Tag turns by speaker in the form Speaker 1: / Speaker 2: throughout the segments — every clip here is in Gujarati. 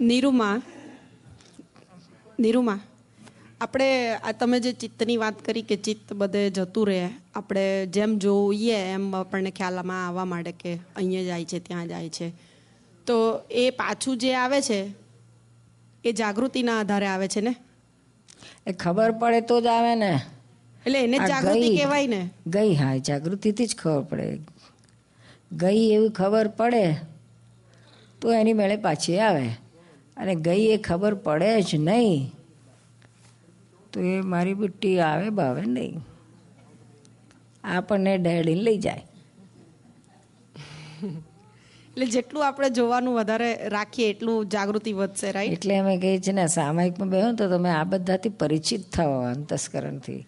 Speaker 1: નીરુમાં આપણે આ તમે જે ચિત્તની વાત કરી કે ચિત્ત બધે જતું રહે, આપણે જેમ જોઈએ એમ આપણને ખ્યાલમાં આવવા માંડે કે અહીંયા જાય છે ત્યાં જાય છે, તો એ પાછું જે આવે છે એ જાગૃતિના આધારે આવે છે ને?
Speaker 2: એ ખબર પડે તો જ આવે ને.
Speaker 1: એટલે એને જાગૃતિ કહેવાય ને.
Speaker 2: ગઈ, હા, જાગૃતિથી જ ખબર પડે. ગઈ એવી ખબર પડે તો એની મેળે પાછી આવે, અને ગઈ એ ખબર પડે જ નહીં તો એ મારી બુટ્ટી આવે ભાવે નહીં, આપણને ડેડીને લઈ જાય.
Speaker 1: એટલે જેટલું આપણે જોવાનું વધારે રાખીએ એટલું જાગૃતિ વધશે, રાઈટ?
Speaker 2: એટલે અમે કહીએ છીએ ને, સામાયિકમાં બેહો તો તમે આ બધાથી પરિચિત થાઓ, અંતસ્કરણથી,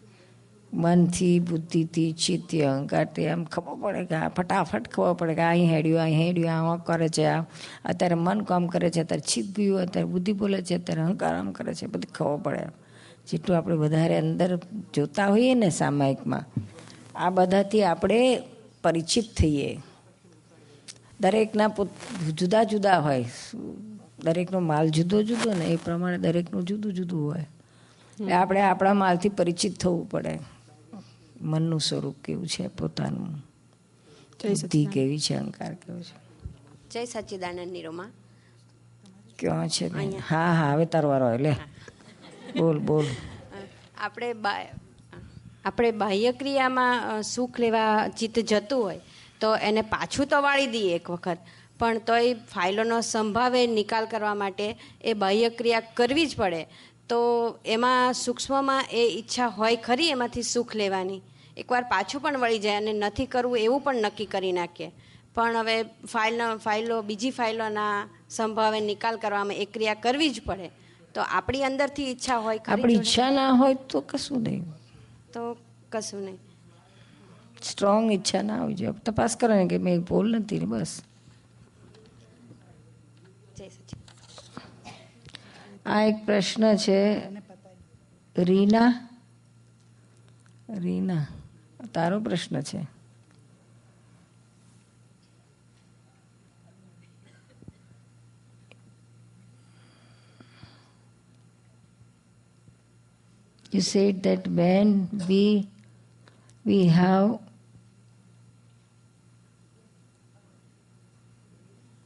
Speaker 2: મનથી, બુદ્ધિથી, ચિત્તથી, અહંકારથી. આમ ખબર પડે કે આ ફટાફટ ખબર પડે કે અહીં હેડ્યું, આ કરે છે, આ અત્યારે મન કામ કરે છે, અત્યારે ચિત્ત ગયું, અત્યારે બુદ્ધિ બોલે છે, અત્યારે અહંકાર આમ કરે છે, બધી ખબર પડે. જેટલું આપણે વધારે અંદર જોતા હોઈએ ને સામાયિકમાં, આ બધાથી આપણે પરિચિત થઈએ. દરેકના જુદા જુદા હોય, દરેકનો માલ જુદો જુદો ને એ પ્રમાણે દરેકનું જુદું જુદું હોય. આપણે આપણા માલથી પરિચિત થવું પડે. મનનું સ્વરૂપ કેવું છે પોતાનું, બુદ્ધિ કેવી છે, અહંકાર કેવો છે.
Speaker 3: જય સચ્ચિદાનંદ. નીરુમાં
Speaker 2: ક્યાં છે? હા હા, હવે તારો વારો. લે બોલ.
Speaker 3: આપણે બાહ્ય ક્રિયામાં સુખ લેવા ચિત્ત જતું હોય તો એને પાછું તો વાળી દઈએ એક વખત, પણ તોય ફાઇલોનો સંભાવે નિકાલ કરવા માટે એ બાહ્ય ક્રિયા કરવી જ પડે. તો એમાં સૂક્ષ્મમાં એ ઈચ્છા હોય ખરી એમાંથી સુખ લેવાની? એકવાર પાછું પણ વળી જાય અને નથી કરવું એવું પણ નક્કી કરી નાખીએ, પણ હવે બીજી ફાઇલોના સંભાવે નિકાલ કરવામાં એ ક્રિયા કરવી જ પડે. તો આપણી અંદરથી ઈચ્છા હોય ખરી?
Speaker 2: આપણી ઈચ્છા ના હોય તો કશું નહીં. સ્ટ્રોંગ ઈચ્છા ના હોય જોઈએ. તપાસ કરો ને કે મેં બોલ નથી ને, બસ. આ એક પ્રશ્ન છે રીના, તારો પ્રશ્ન છે. You said that when we have,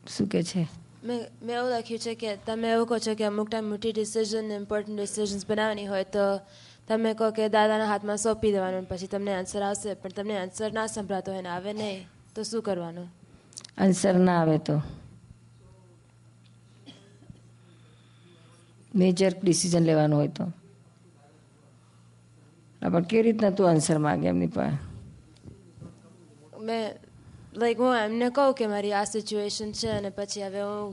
Speaker 2: શું કે છે?
Speaker 4: મેં એવું લખ્યું છે કે તમે એવું કહો છો કે અમુક ટાઈમ મોટી ડિસિઝન, ઇમ્પોર્ટન્ટ ડિસિઝન્સ બનાવવાની હોય તો તમે કહો કે દાદાના હાથમાં સોંપી દેવાનું, પછી તમને આન્સર આવશે, પણ તમને આન્સર ના સંભળાતો હોય ને આવે નહીં તો શું કરવાનું?
Speaker 2: આન્સર ના આવે તો મેજર ડિસિઝન લેવાનું હોય તો પણ કેવી રીતના તું આન્સર માંગે એમની પાસે?
Speaker 4: હું એમને કહું કે મારી આ સિચ્યુએશન છે અને પછી હવે હું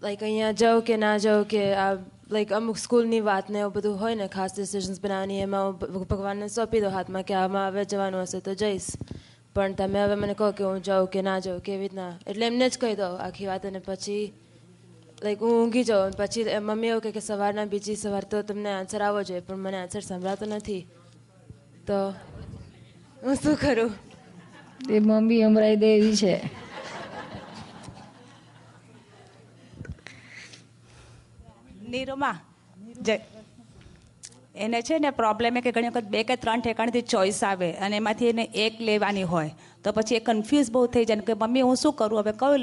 Speaker 4: અહીંયા જાઉં કે ના જાઉં, કે આ અમુક સ્કૂલની વાત ને એવું બધું હોય ને, ખાસ ડિસિઝન્સ બનાવવાની, એમાં હું ભગવાનને સોંપી દો હાથમાં કે આમાં હવે જવાનું હશે તો જઈશ, પણ તમે હવે મને કહો કે હું જાઉં કે ના જાઉં કેવી રીતના, એટલે એમને જ કહી દો આખી વાત. અને પછી હું ઊંઘી જાઉં, પછી મમ્મી એવું કહે કે સવારના બીજી સવાર તો તમને આન્સર આવવો જોઈએ, પણ મને આન્સર સંભળાતો નથી, તો હું શું કરું?
Speaker 2: એ મમ્મી હમરાઈ દે એવી છે.
Speaker 5: નીરુમાં એને છે ને પ્રોબ્લેમ એ કે ઘણી વખત 2 કે 3 ઠેકાણેથી ચોઈસ આવે અને એમાંથી એને એક લેવાની હોય, તો પછી એ કન્ફ્યુઝ બહુ થઈ જાય કે મમ્મી હું શું કરું, હવે કયું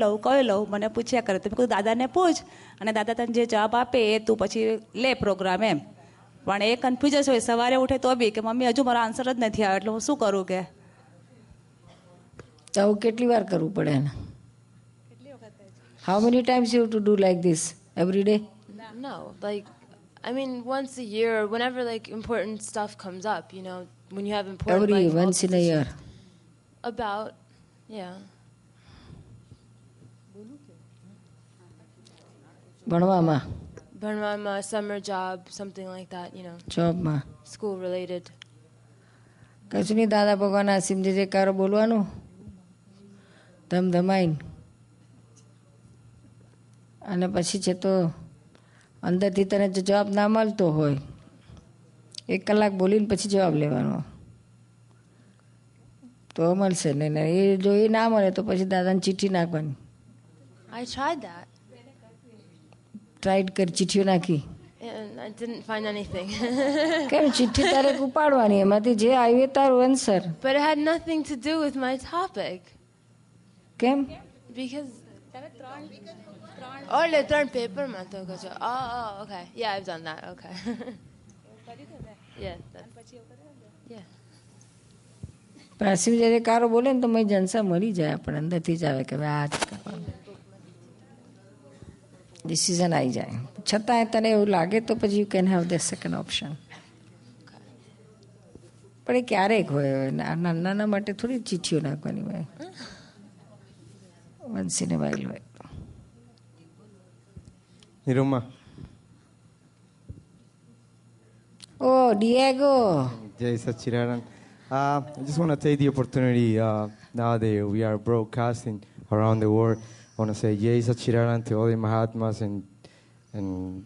Speaker 5: લઉં મને પૂછ્યા કરે. તો મેં કહ્યું દાદાને પૂછ, અને દાદા તને જે જવાબ આપે એ તું પછી લે પ્રોગ્રામ એમ. પણ એ કન્ફ્યુઝ હોય, સવારે ઉઠે તો બી કે મમ્મી હજુ મારો આન્સર જ નથી આવ્યો, એટલે હું શું કરું કે?
Speaker 2: તો કેટલી વાર કરવું પડે એને? How many times you have to do like this? Every day?
Speaker 4: No, once a year, whenever important stuff comes up, when you have important
Speaker 2: once in a year.
Speaker 4: About, yeah. ભણવામાં, summer job, something like that,
Speaker 2: જોબમાં,
Speaker 4: school related.
Speaker 2: કશું નહીં, દાદા ભગવાન આસિમ જે કારો બોલવાનું ધમધમાઈને, અને પછી છે તો અંદરથી તને જો જવાબ ના મળતો હોય 1 કલાક બોલીને પછી જવાબ લેવાનો તો મળશે. નહીં એ જો એ ના મળે તો પછી દાદાને ચિઠ્ઠી નાખવાની.
Speaker 4: I tried that.
Speaker 2: ટ્રાઈડ કરી, ચીઠીઓ નાખી?
Speaker 4: And I didn't find anything.
Speaker 2: કેમ? ચિઠ્ઠી તારે ઉપાડવાની, એમાંથી જે આવ્યું એ તારું answer.
Speaker 4: But it had nothing to do with my topic.
Speaker 2: કેમ?
Speaker 4: Because... Oh, the third paper માં તો કહો છો. Oh, okay. Yeah, I've done that. Okay. Yeah. Yeah.
Speaker 2: પાછું જ્યારે કારો બોલે ને તો મેં જનસા મળી જાય, પણ અંદરથી જ આવે કે હવે આ જ કરવાનું, ડિસિઝન આવી જાય. છતાંય તને એવું લાગે તો પછી you can have the second option. પણ એ ક્યારેક હોય, નાના માટે થોડી ચીઠીઓ નાખવાની હોય, વન્સ ઇન અ વાઇલ હોય.
Speaker 6: Niruma.
Speaker 2: Oh, Diego.
Speaker 6: Jai Sachiraran. I just want to take the opportunity now that we are broadcasting around the world. I want to say Jai Sachiraran to all the Mahatmas in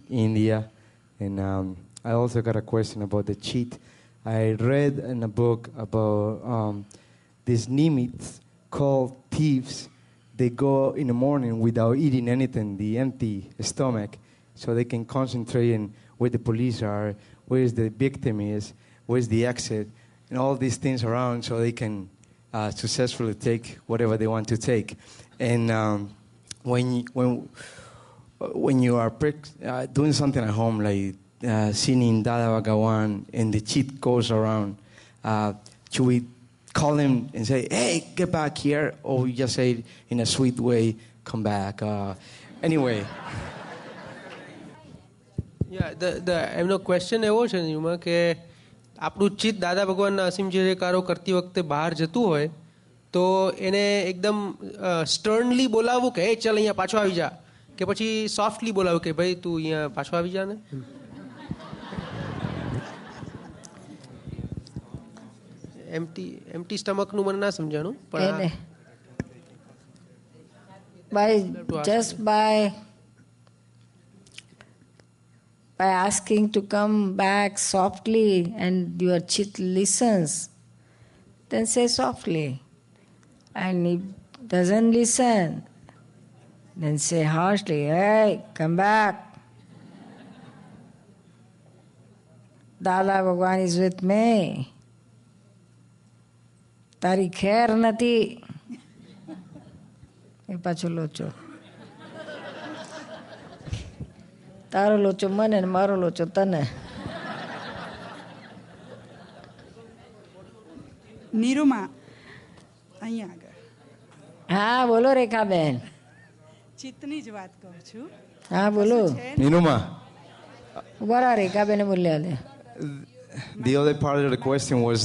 Speaker 6: India. And I also got a question about the cheat. I read in a book about these Nimitz called thieves. They go in the morning without eating anything, the empty stomach, so they can concentrate on where the police are, where the victim is, where's the exit, and all these things around, so they can successfully take whatever they want to take. And when you are doing something at home, like singing Dada Bhagawan, and the cheat goes around, should we call him and say, hey, get back here? Or we just say in a sweet way, come back. Anyway.
Speaker 7: Yeah, એમનો ક્વેશ્ચન એવો છે નિરૂમા કે આપણું ચિત્ત દાદા ભગવાનના અસીમ જયકારો કરતી વખતે બહાર જતું હોય તો એને એકદમ સ્ટર્નલી બોલાવવું કે એ ચાલ અહીંયા પાછો આવી જા, કે પછી સોફ્ટલી બોલાવવું કે ભાઈ તું અહીંયા પાછો આવી જા ને? એમ્ટી સ્ટમકનું મને ના સમજાણું, પણ
Speaker 2: by asking to come back softly and your chit listens, then say softly. And if doesn't listen, then say harshly, hey, come back. Dada Bhagwan is with me. તારી ખેર નથી. એ પાછો લોચો, તારો લોચો મને ને મારો લોચો તને.
Speaker 8: નિરૂમા અહીંયા આગળ.
Speaker 2: હા બોલો રેખાબેન.
Speaker 8: ચિત્તની જ વાત કહું છું.
Speaker 2: હા બોલો
Speaker 6: Niruma.
Speaker 2: ઉભા રહો, રેખાબેને બોલ્યા લે.
Speaker 6: The other part of the question was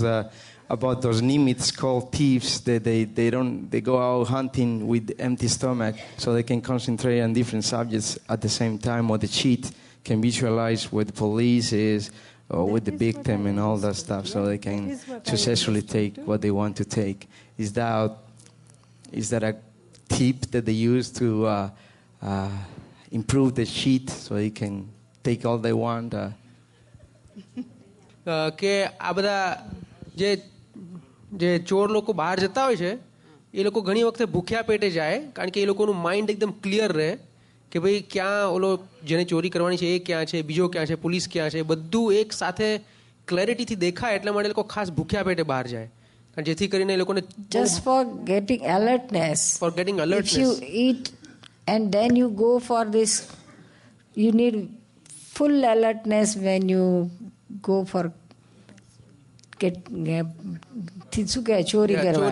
Speaker 6: about those Nimitz called thieves. They go out hunting with empty stomach, so they can concentrate on different subjects at the same time, or the cheat can visualize where the police is or with the victim and all that stuff, so they can successfully take what they want to take. Is that a tip that they use to improve the cheat so they can take all they want?
Speaker 7: કે આ બધા જે ચોર લોકો બહાર જતા હોય છે એ લોકો ઘણી વખતે ભૂખ્યા પેટે જાય, કારણ કે એ લોકોનું માઇન્ડ એકદમ ક્લિયર રહે કે ભાઈ ક્યાં ઓલો જેને ચોરી કરવાની છે એ ક્યાં છે, બીજો ક્યાં છે, પોલીસ ક્યાં છે, બધું એક સાથે ક્લેરિટીથી દેખાય. એટલા માટે એ લોકો ખાસ ભૂખ્યા પેટે બહાર જાય, કારણ જેથી કરીને એ લોકોને
Speaker 2: just for getting alertness. If you eat and then you go for this, you need full alertness when you go for શું કહે ચોરી કરવા,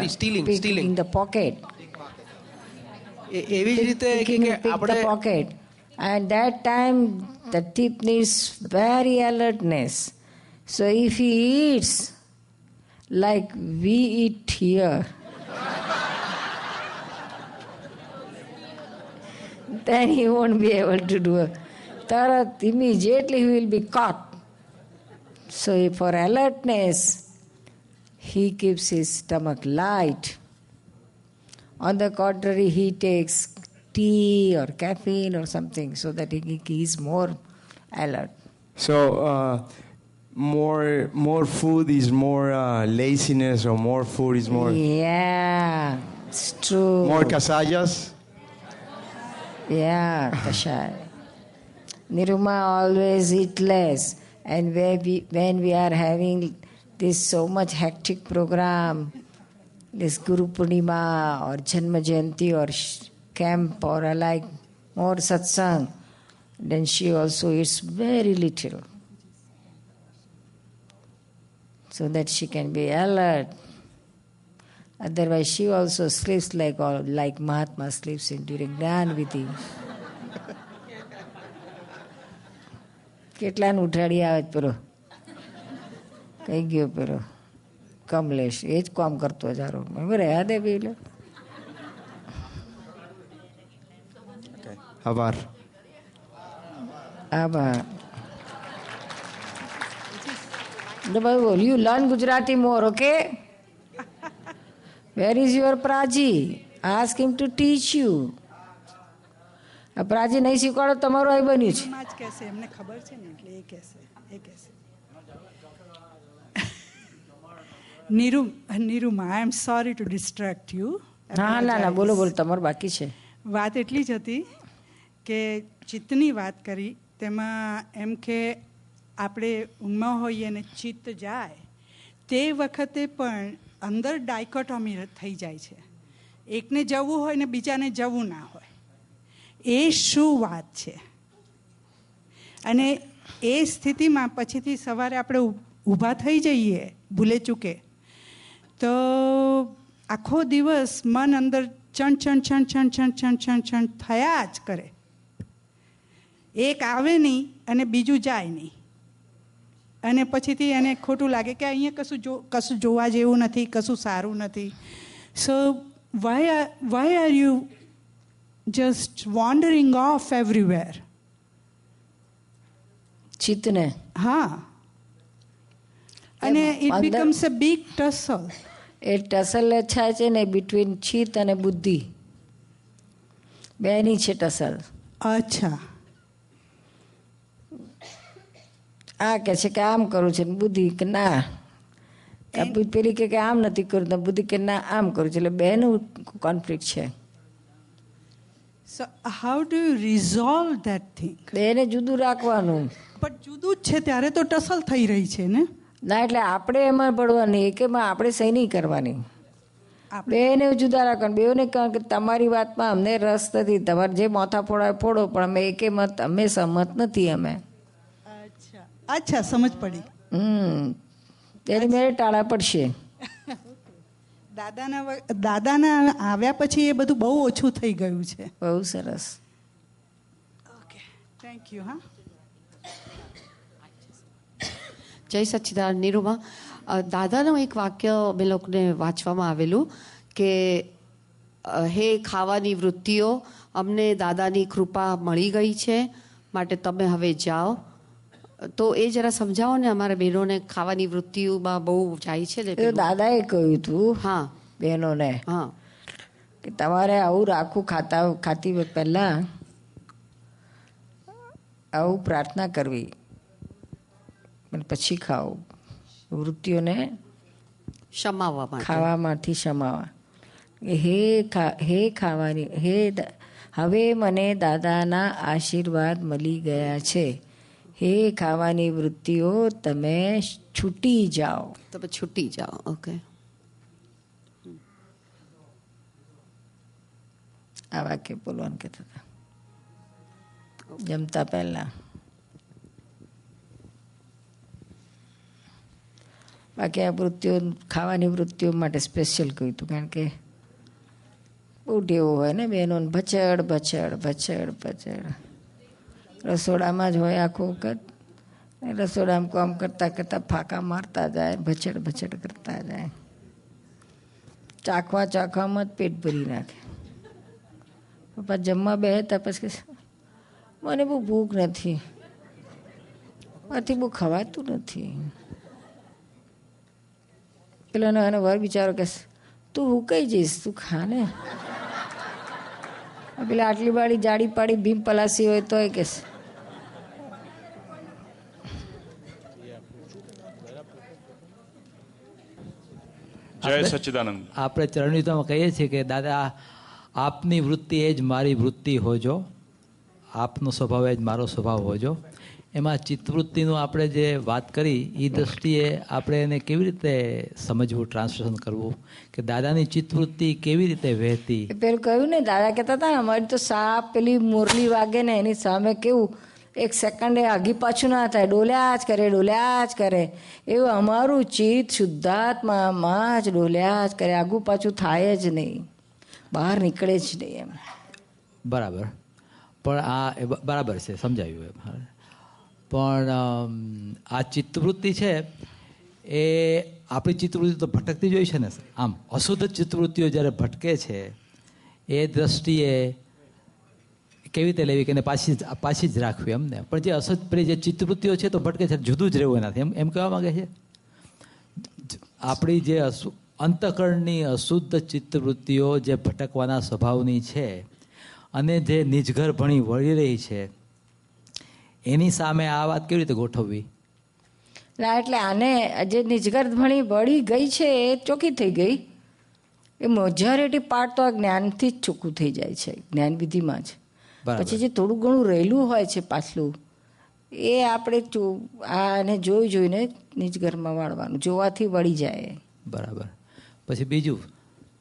Speaker 2: in the pocket.
Speaker 7: એવી જ રીતે
Speaker 2: આપણે pocket, and that time the thief needs very alertness. So if he eats like we eat here, then he won't be able to do it. Tarat immediately he will be caught. So for alertness, he keeps his stomach light. On the contrary, he takes tea or caffeine or something so that he is more alert.
Speaker 6: So more food is more laziness, or more food is more...
Speaker 2: Yeah, it's true.
Speaker 6: More casallas?
Speaker 2: Yeah, Kashaya. Niruma always eat less. And when we are having this so much hectic program, this Guru Purnima or Janma Jayanti or camp or like more satsang, then she also eats very little, so that she can be alert. Otherwise, she also sleeps like Mahatma sleeps during Gnan Vidhi. કેટલાને ઉઠાડી આવે પેલો કઈ ગયો પેલો કમલેશ એ જ કામ કરતો જારો રહ્યા દે પેલો
Speaker 6: આભાર.
Speaker 2: You learn Gujarati more, okay? Where is your Praji? Ask him to teach you. આ પ્રાજી નહીં શીખવાડો તમારું આ બન્યું છે.
Speaker 8: જ કહેશે, એમને ખબર છે ને એટલે એ કહેશે. Niruma, I am sorry to distract you.
Speaker 2: ના બોલો તમારું બાકી છે.
Speaker 8: વાત એટલી જ હતી કે ચિત્તની વાત કરી, તેમાં એમ કે આપણે ઊંઘમાં હોઈએ અને ચિત્ત જાય તે વખતે પણ અંદર ડાયકોટોમી થઈ જાય છે. એકને જવું હોય ને બીજાને જવું ના હોય. એ શું વાત છે? અને એ સ્થિતિમાં પછીથી સવારે આપણે ઊભા થઈ જઈએ ભૂલે ચૂકે તો આખો દિવસ મન અંદર ચણ થયા જ કરે. એક આવે નહીં અને બીજું જાય નહીં, અને પછીથી એને ખોટું લાગે કે અહીંયા કશું જોવા જેવું નથી, કશું સારું નથી. So why are you just wandering off everywhere?
Speaker 2: ચિત્તને
Speaker 8: હા, અને it becomes a big tussle.
Speaker 2: એ ટસલ થાય છે ને બિટવીન ચિત્ત અને બુદ્ધિ બેની છે ટસલ.
Speaker 8: અચ્છા.
Speaker 2: આ કે છે કે આમ કરું છે, બુદ્ધિ કે ના, પેલી કે આમ નથી કરતું, બુદ્ધિ કે ના આમ કરું છે, એટલે બેનું કોન્ફ્લિક્ટ છે.
Speaker 8: So how do you resolve that thing?
Speaker 2: બેને જુદું રાખવાનું.
Speaker 8: પણ જુદું જ છે ત્યારે તો ટસલ થઈ રહી છે ને.
Speaker 2: ના, એટલે આપણે એમાં પડવાની, એકેમાં આપણે સહી નહીં કરવાની. બેને જુદા રાખવાનું. બેઓને કહે કે તમારી વાતમાં અમને રસ નથી, તમારે જે માથા ફોડાય ફોડો, પણ અમે એકે મત અમે સહમત નથી. અમે
Speaker 8: અચ્છા સમજ પડી.
Speaker 2: તેની મેળે ટાળા પડશે.
Speaker 8: દાદાના આવ્યા પછી એ બધું બહુ ઓછું થઈ ગયું છે.
Speaker 2: બહુ સરસ.
Speaker 8: Okay, thank you. હા,
Speaker 9: જય સચ્ચિદાનંદ. નિરૂમા, દાદાનું એક વાક્ય અમે લોકોને વાંચવામાં આવેલું કે હે ખાવાની વૃત્તિઓ, અમને દાદાની કૃપા મળી ગઈ છે, માટે તમે હવે જાઓ. તો એ જરા સમજાવો ને, અમારા બહેનોને ખાવાની વૃત્તિઓમાં બહુ જાય છે ને.
Speaker 2: દાદાએ કહ્યું હતું
Speaker 9: હા
Speaker 2: બહેનોને
Speaker 9: હા
Speaker 2: કે તમારે આવું રાખવું, ખાતી પહેલા આવું પ્રાર્થના કરવી, પછી ખાઓ. વૃત્તિઓને
Speaker 9: ક્ષમાવવા,
Speaker 2: ખાવામાંથી ક્ષમાવા. હે ખાવાની, હવે મને દાદાના આશીર્વાદ મળી ગયા છે, હે ખાવાની વૃત્તિઓ તમે છૂટી જાઓ.
Speaker 9: તમે છૂટી જાઓ. ઓકે.
Speaker 2: આ વાક્ય બોલવાનું કહેતા હતા જમતા પહેલા. બાકી આ વૃત્તિઓ, ખાવાની વૃત્તિઓ માટે સ્પેશિયલ કહ્યું હતું, કારણ કે બહુ ટેવો હોય ને બહેનો, ભચડ રસોડામાં જ હોય આખું વખત. રસોડામાં કામ કરતાં કરતાં ફાંકા મારતા જાય, ભચડ કરતા જાય. ચાખવામાં જ પેટ ભરી નાખે. પપ્પા જમવા બેસતા પછી મને બહુ ભૂખ નથી, મારાથી બહુ ખવાતું નથી. પેલાનો એનો વર બિચારો કે તું હુકાઈ જઈશ, તું ખા ને. પેલા આટલી વાળી જાડી પાડી ભીમ પલાસી હોય તો કે
Speaker 10: જય સચ્ચિદાનંદ.
Speaker 11: આપણે ચરણયુદ્ધમાં કહીએ છીએ કે દાદા આપની વૃત્તિ એ જ મારી વૃત્તિ હોજો, આપનો સ્વભાવ એ જ મારો સ્વભાવ હોજો. એમાં ચિત્તવૃત્તિનું આપણે જે વાત કરી એ દ્રષ્ટિએ આપણે એને કેવી રીતે સમજવું, ટ્રાન્સલેશન કરવું કે દાદાની ચિત્તવૃત્તિ કેવી રીતે વહેતી?
Speaker 2: પેલું કહ્યું ને, દાદા કહેતા હતા ને અમારી તો સાપ પેલી મોરલી વાગે ને એની સામે કેવું એક સેકન્ડે આગી પાછું ના થાય, ડોલ્યા જ કરે. એવું અમારું ચિત્ત શુદ્ધાત્મામાં જ ડોલ્યા જ કરે, આગું પાછું થાય જ નહીં, બહાર નીકળે જ નહીં એમ.
Speaker 11: બરાબર. પણ આ બરાબર છે, સમજાયું એમ. પણ આ ચિત્તવૃત્તિ છે એ આપણી ચિત્તવૃત્તિ તો ભટકતી જ હોય છે ને. આમ અશુદ્ધ ચિત્તવૃત્તિઓ જ્યારે ભટકે છે એ દ્રષ્ટિએ કેવી રીતે લેવી કે એને પાછી જ રાખવી એમને. પણ જે અશુદ્ધ જે ચિત્તવૃત્તિઓ છે તો ભટકે છે, જુદું જ રહેવું એનાથી, એમ કહેવા માંગે છે. આપણી જે અંતઃકરણની અશુદ્ધ ચિત્તવૃત્તિઓ જે ભટકવાના સ્વભાવની છે અને જે નિજઘર ભણી વળી રહી છે એની સામે આ વાત કેવી રીતે ગોઠવવી?
Speaker 2: ના, એટલે આને જે નિજગર ભણી વળી ગઈ છે એ ચોખ્ખી થઈ ગઈ. એ મેજોરિટી પાર્ટ તો આ જ્ઞાનથી જ ચોખ્ખું થઈ જાય છે, જ્ઞાન વિધિમાં જ. પછી જે થોડું ઘણું રહેલું હોય છે પાછલું એ આપણે આને જોઈને નિજગરમાં વાળવાનું, જોવાથી વળી જાય.
Speaker 11: બરાબર. પછી બીજું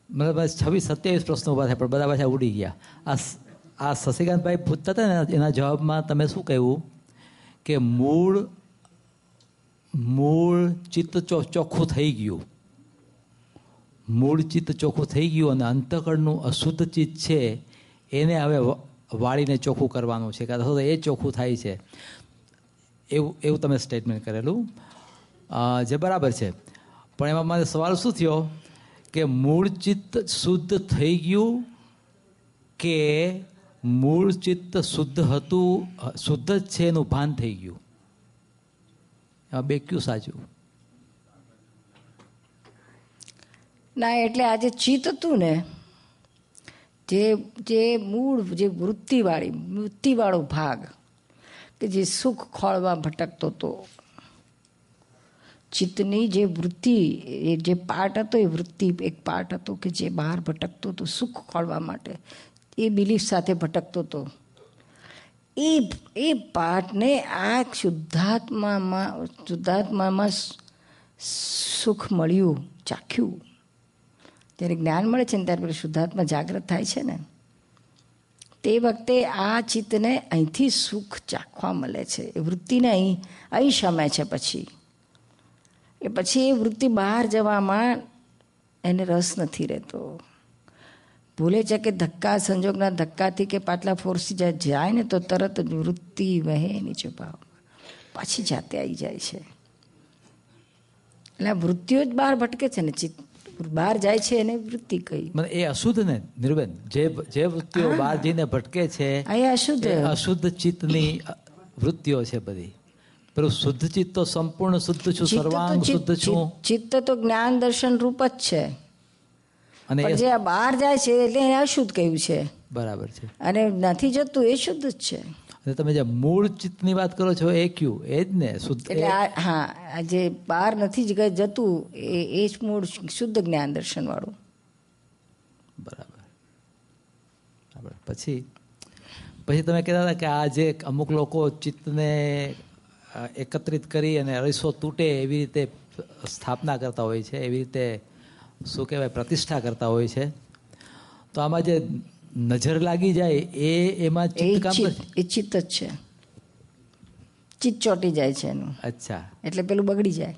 Speaker 11: મતલબ 26-27 પ્રશ્નો ઉભા થાય પણ બધા પાછા ઉડી ગયા. આ શશિકાંતભાઈ પૂછતા હતા ને એના જવાબમાં તમે શું કહ્યું કે મૂળ ચિત્ત ચોખ્ખું થઈ ગયું, મૂળ ચિત્ત ચોખ્ખું થઈ ગયું અને અંતઃકરણનું અશુદ્ધ ચિત્ત છે એને હવે વાળીને ચોખ્ખું કરવાનું છે, કાં તો એ ચોખ્ખું થાય છે, એવું તમે સ્ટેટમેન્ટ કરેલું જે બરાબર છે. પણ એમાં મારે સવાલ શું થયો કે મૂળ ચિત્ત શુદ્ધ થઈ ગયું કે મૂળ ચિત્ત શુદ્ધ હતું, શુદ્ધ જ છે એનું ભાન થઈ ગયું? એમાં બે કયું સાચું?
Speaker 2: ના, એટલે આ જે ચિત્ત હતું ને, જે મૂળ જે વૃત્તિવાળો ભાગ કે જે સુખ ખોળવા ભટકતો હતો, ચિત્તની જે વૃત્તિ એ જે પાર્ટ હતો એ વૃત્તિ એક પાર્ટ હતો કે જે બહાર ભટકતો હતો સુખ ખોળવા માટે, એ બિલીફ સાથે ભટકતો હતો. એ પાર્ટને આ શુદ્ધાત્મામાં સુખ મળ્યું, ચાખ્યું. જ્યારે જ્ઞાન મળે છે ને ત્યારે પેલું શુદ્ધાત્મા જાગૃત થાય છે ને, તે વખતે આ ચિત્તને અહીંથી સુખ ચાખવા મળે છે. એ વૃત્તિને અહીં શમે છે. પછી એ વૃત્તિ બહાર જવામાં એને રસ નથી રહેતો. ભૂલે છે કે ધક્કા સંજોગના ધક્કાથી કે પાટલા ફોર્સી જાય ને તો તરત જ વૃત્તિ વહે નીચે ભાવ પાછી જાતે આવી જાય છે. એટલે વૃત્તિઓ જ બહાર ભટકે છે ને, ચિત્ત બહાર જાય છે એને વૃત્તિ કહી.
Speaker 11: એ અશુદ્ધ ને નિર્બેન, જે વૃત્તિઓ બહાર જઈને ભટકે છે અશુદ્ધ ચિત્તની વૃત્તિઓ છે બધી. પેલું શુદ્ધ ચિત્ત તો સંપૂર્ણ શુદ્ધ છું, સર્વાંગ શુદ્ધ છું.
Speaker 2: ચિત્ત તો જ્ઞાન દર્શન રૂપ જ છે અને જે બહાર જાય છે એટલે એને અશુદ્ધ કહ્યું છે.
Speaker 11: બરાબર છે.
Speaker 2: અને નથી જતું એ શુદ્ધ જ છે.
Speaker 11: અને તમે જે મૂળ ચિત્તની વાત કરો છો એ કયું? એ જ ને શુદ્ધ.
Speaker 2: એટલે હા, જે બહાર નથી જતું એ જ મૂળ શુદ્ધ જ્ઞાન દર્શન વાળું.
Speaker 11: બરાબર. પછી તમે કહેતા હતા કે આ જે અમુક લોકો ચિત્તને એકત્રિત કરી અને અરીસો તૂટે એવી રીતે સ્થાપના કરતા હોય છે, એવી રીતે શું કહેવાય પ્રતિષ્ઠા કરતા હોય છે. તો આમાં જે નજર લાગી જાય એમાં ચિત્ત કામ
Speaker 2: એ ચિત્ત જ છે. ચિત્ત ચોટી જાય છે એનું.
Speaker 11: અચ્છા.
Speaker 2: એટલે પેલું બગડી જાય.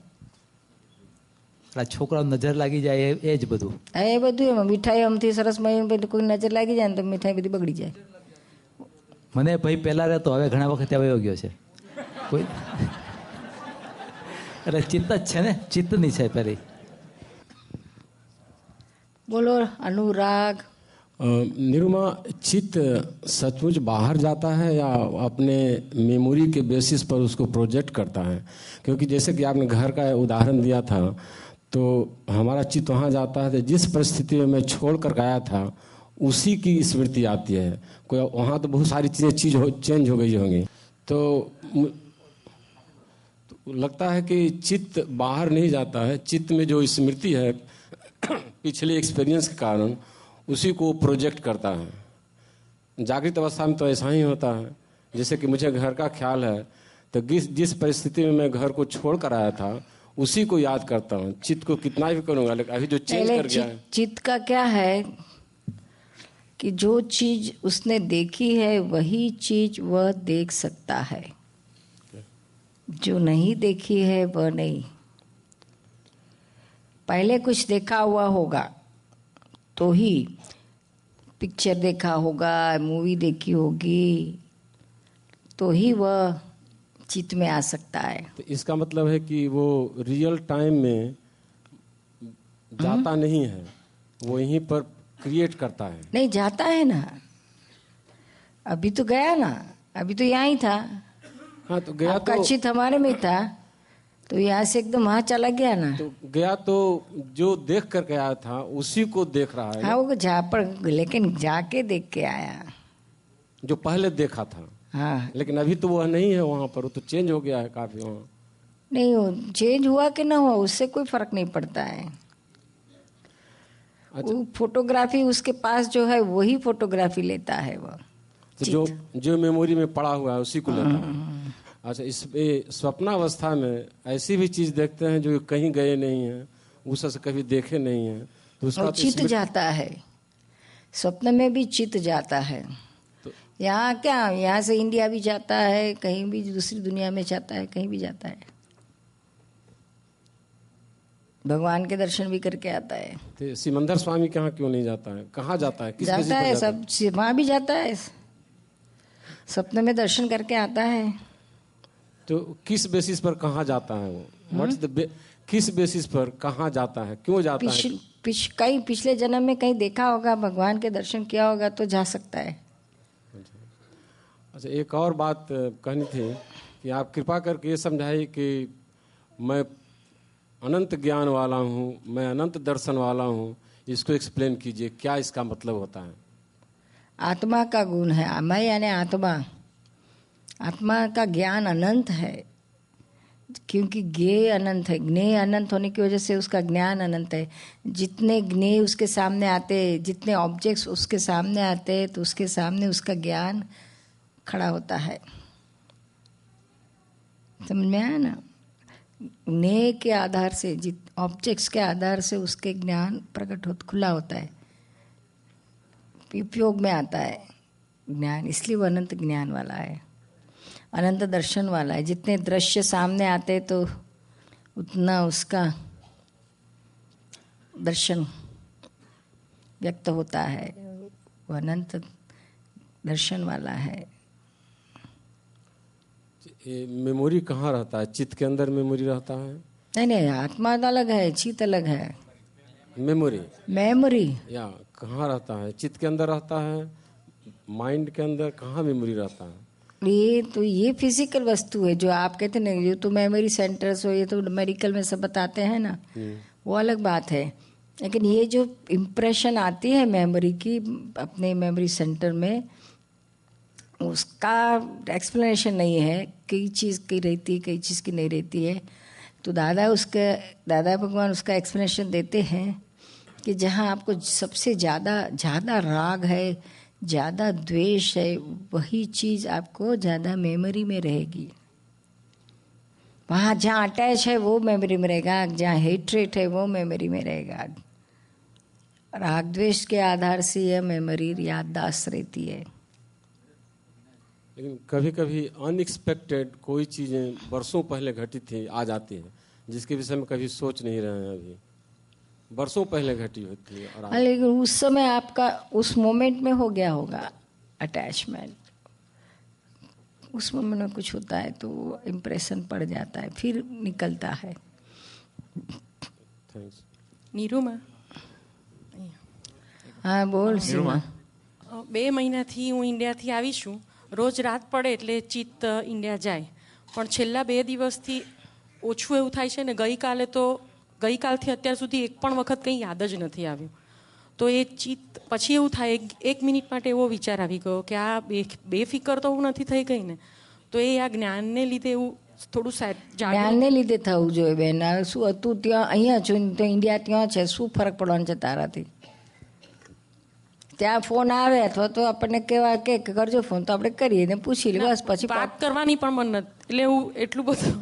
Speaker 11: છોકરાઓ નજર લાગી જાય એ જ બધું?
Speaker 2: એ બધું એમાં મીઠાઈ અમથી સરસ કોઈ નજર લાગી જાય ને તો મીઠાઈ બધી બગડી જાય.
Speaker 11: મને ભાઈ પહેલા રહેતો, હવે ઘણા વખત વયો ગયો છે. કોઈ એટલે ચિત્ત જ છે ને, ચિત્તની છે પેલી.
Speaker 2: बोलो अनुराग।
Speaker 12: निरुमा, चित्त सचमुच बाहर जाता है या अपने मेमोरी के बेसिस पर उसको प्रोजेक्ट करता है? क्योंकि जैसे कि आपने घर का उदाहरण दिया था, तो हमारा चित्त वहाँ जाता है तो जिस परिस्थिति में मैं छोड़ कर गया था उसी की स्मृति आती है. कोई वहाँ तो बहुत सारी चीज़ें चेंज हो गई होंगी. तो लगता है कि चित्त बाहर नहीं जाता है, चित्त में जो स्मृति है पिछले एक्सपीरियंस के कारण उसी को प्रोजेक्ट करता है. जागृत अवस्था में तो ऐसा ही होता है। जैसे कि मुझे घर का ख्याल है तो जिस परिस्थिति में मैं घर को छोड़ कर आया था उसी को याद करता हूँ। चित्त को कितना भी करूँगा, लेकिन अभी जो चेंज कर गया है।
Speaker 2: चित्त का क्या है कि जो चीज उसने देखी है वही चीज वह देख सकता है, जो नहीं देखी है वह नहीं। पहले कुछ देखा हुआ होगा तो ही, पिक्चर देखा होगा, मूवी देखी होगी तो ही वह चित्त में आ सकता है।
Speaker 12: तो इसका मतलब है कि वो रियल टाइम में जाता नहीं है, वो यहीं पर क्रिएट करता है।
Speaker 2: नहीं जाता है ना, अभी तो गया ना, अभी तो यहाँ ही था।
Speaker 12: हाँ तो गया
Speaker 2: आपका
Speaker 12: तो
Speaker 2: चित्त हमारे में था तो यहाँ से एकदम वहाँ चला गया ना।
Speaker 12: तो गया तो जो देख कर गया था उसी को देख रहा है।
Speaker 2: हाँ वो जा पर, लेकिन जाके देख के आया
Speaker 12: जो पहले देखा था।
Speaker 2: हाँ
Speaker 12: लेकिन अभी तो वह नहीं है वहाँ पर, वो तो चेंज हो गया है काफी वहाँ।
Speaker 2: नहीं हो, चेंज हुआ कि ना हुआ उससे कोई फर्क नहीं पड़ता है।
Speaker 12: अच्छा।
Speaker 2: वो फोटोग्राफी उसके पास जो है वही फोटोग्राफी लेता है वो।
Speaker 12: तो जो मेमोरी में पड़ा हुआ है उसी को लेता है। अच्छा, इस स्वप्नावस्था में ऐसी भी चीज देखते हैं जो कहीं गए नहीं हैं, उससे कभी देखे नहीं हैं, तो उसका
Speaker 2: और
Speaker 12: तो
Speaker 2: चित्त जाता है, स्वप्न में भी चित्त जाता है। यहाँ क्या, यहाँ से इंडिया भी जाता है, कहीं भी दूसरी दुनिया में जाता है, कहीं भी जाता है, भगवान के दर्शन भी करके आता है।
Speaker 12: तो सिमंदर स्वामी के यहाँ क्यों नहीं जाता है? कहाँ जाता है? किस
Speaker 2: जाता है, सब वहाँ भी जाता है, सपने में दर्शन करके आता है।
Speaker 12: तो किस बेसिस पर कहाँ जाता है वो? व्हाट्स द किस बेसिस पर कहाँ जाता है, क्यों जाता है?
Speaker 2: कहीं पिछले जन्म में कहीं देखा होगा, भगवान के दर्शन किया होगा तो जा सकता है।
Speaker 12: अच्छा, एक और बात कहनी थी कि आप कृपा करके ये समझाइए कि मैं अनंत ज्ञान वाला हूँ, मैं अनंत दर्शन वाला हूँ, इसको एक्सप्लेन कीजिए, क्या इसका मतलब होता है?
Speaker 2: आत्मा का गुण है, मैं यानी आत्मा, आत्मा का ज्ञान अनंत है, क्योंकि ज्ञेय अनंत है। ज्ञेय अनंत होने की वजह से उसका ज्ञान अनंत है। जितने ज्ञेय उसके सामने आते, जितने ऑब्जेक्ट्स उसके सामने आते, तो उसके सामने उसका ज्ञान खड़ा होता है। समझ में आया ना? ज्ञेय के आधार से, ऑब्जेक्ट्स के आधार से उसके ज्ञान प्रकट हो, खुला होता है, उपयोग में आता है ज्ञान, इसलिए वो अनंत ज्ञान वाला है, अनंत दर्शन वाला है। जितने दृश्य सामने आते तो उतना उसका दर्शन व्यक्त होता है, वो अनंत दर्शन वाला है।
Speaker 12: मेमोरी कहाँ रहता है? चित्त के अंदर मेमोरी रहता है?
Speaker 2: नहीं, आत्मा अलग है, चित्त अलग है।
Speaker 12: मेमोरी या कहाँ रहता है? चित्त के अंदर रहता है, माइंड के अंदर कहाँ मेमोरी रहता है?
Speaker 2: ये फिजिकल वस्तु है जो आप कहते हैं, जो तो मेमोरी सेंटर्स हो, ये तो मेडिकल में सब बताते हैं ना, वो अलग बात है। लेकिन ये जो इम्प्रेशन आती है मेमोरी की अपने मेमोरी सेंटर में, उसका एक्सप्लेनेशन नहीं है, कई चीज़ की रहती है, कई चीज़ की नहीं रहती है। तो दादा भगवान उसका एक्सप्लेनेशन देते हैं कि जहाँ आपको सबसे ज़्यादा राग है, ज़्यादा द्वेष है, वही चीज़ आपको ज़्यादा मेमोरी में रहेगी। वहाँ जहाँ अटैच है वो मेमोरी में रहेगा, जहाँ हेट्रेट है वो मेमोरी में रहेगा। राग द्वेष के आधार से यह मेमोरी याददाश्त रहती है।
Speaker 12: लेकिन कभी कभी अनएक्सपेक्टेड कोई चीज़ें वर्षों पहले घटी थी आ जाती है, जिसके विषय में कभी सोच नहीं रहे हैं, अभी वर्षों पहले घटी होती है। और
Speaker 2: लेकिन उस समय आपका उस मोमेंट में हो गया होगा अटैचमेंट, उस मोमेंट में कुछ होता है तो इम्प्रेशन पड़ जाता है, फिर निकलता है।
Speaker 13: નીરુમાં
Speaker 2: हाँ बोल सीमा।
Speaker 13: 2 મહિનાથી હું ઇન્ડિયાથી આવી છું। રોજ રાત પડે એટલે ચિત્ત ઇન્ડિયા જાય, પણ છેલ્લા 2 દિવસથી ઓછું એવું થાય છે ને। ગઈકાલથી અત્યાર સુધી એક પણ વખત કંઈ યાદ જ નથી આવ્યું। તો એ ચિત્ત પછી એવું થાય, 1 મિનિટ માટે એવો વિચાર આવી ગયો કે આ બેફિકર તો હું નથી થઈ ગઈ ને, તો એ આ જ્ઞાનને લીધે એવું થોડું
Speaker 2: જ્ઞાનને લીધે થવું જોઈએ બેન। શું હતું ત્યાં, અહીંયા છું તો ઇન્ડિયા ત્યાં છે, શું ફરક પડવાનો છે તારાથી? ત્યાં ફોન આવે અથવા તો આપણને કેવા કે કરજો ફોન તો આપણે કરીએ ને પૂછી લઈએ બસ. પછી
Speaker 13: વાત કરવાની પણ મન નથી, એટલે હું એટલું બધું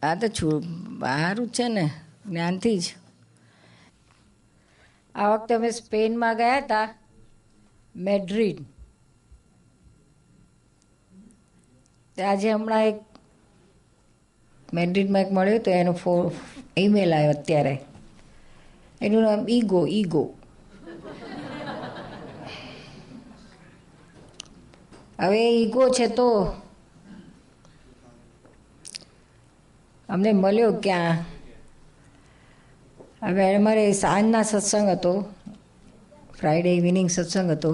Speaker 2: હા તો બહારું જ છે ને, જ્ઞાનથી જ. આ વખતે અમે સ્પેનમાં ગયા હતા, મેડ્રિડ. આજે હમણાં એક મેડ્રિડમાં એક મળ્યો તો એનો ઈમેલ આવ્યો અત્યારે. એનું નામ ઈગો. હવે ઈગો છે તો અમને મળ્યો ક્યાં? હવે અમારે સાંજના સત્સંગ હતો, ફ્રાઈડે ઇવનિંગ સત્સંગ હતો.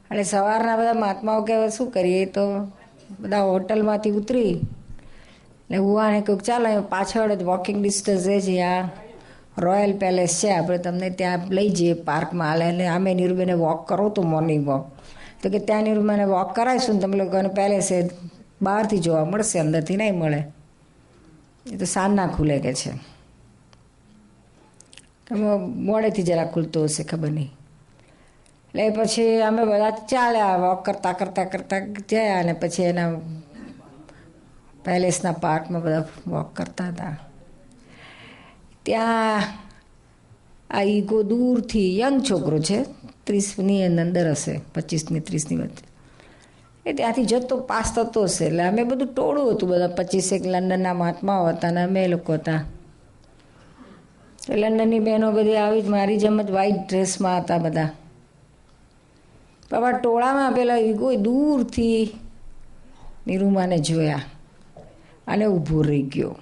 Speaker 2: અને સવારના બધા મહાત્માઓ કે શું કરીએ, તો બધા હોટલમાંથી ઉતરી ને હુવાને કહ્યું ચાલો પાછળ જ વોકિંગ ડિસ્ટન્સ છે જ્યાં રોયલ પેલેસ છે, આપણે તમને ત્યાં લઈ જઈએ પાર્કમાં. હાલે અને આમે નીરુબેને વોક કરો તો મોર્નિંગ વોક, તો કે ત્યાં નીરુબેને વોક કરાવીશું ને તમે લોકોને પેલેસે બહારથી જોવા મળશે, અંદરથી નહીં મળે, એ તો સાંજના ખુલે કે છે. મોડેથી જરા ખુલતો હશે, ખબર નહીં. એટલે પછી અમે બધા ચાલ્યા, વોક કરતાં ગયા અને પછી એના પેલેસના પાર્કમાં બધા વોક કરતા હતા. ત્યાં આ ઈગો દૂરથી યંગ છોકરો છે, 30ની અંદર હશે, 25 ને 30ની વચ્ચે, એ ત્યાંથી જતો પાસ થતો હશે. એટલે અમે બધું ટોળું હતું, બધા 25 લંડનના મહાત્માઓ હતા અને અમે લોકો હતા. લંડનની બહેનો બધી આવી જ મારી જેમ જ વ્હાઈટ ડ્રેસમાં હતા બધા. બાબા ટોળામાં પેલા ઈગો દૂરથી નિરૂમાને જોયા અને ઊભો રહી ગયો.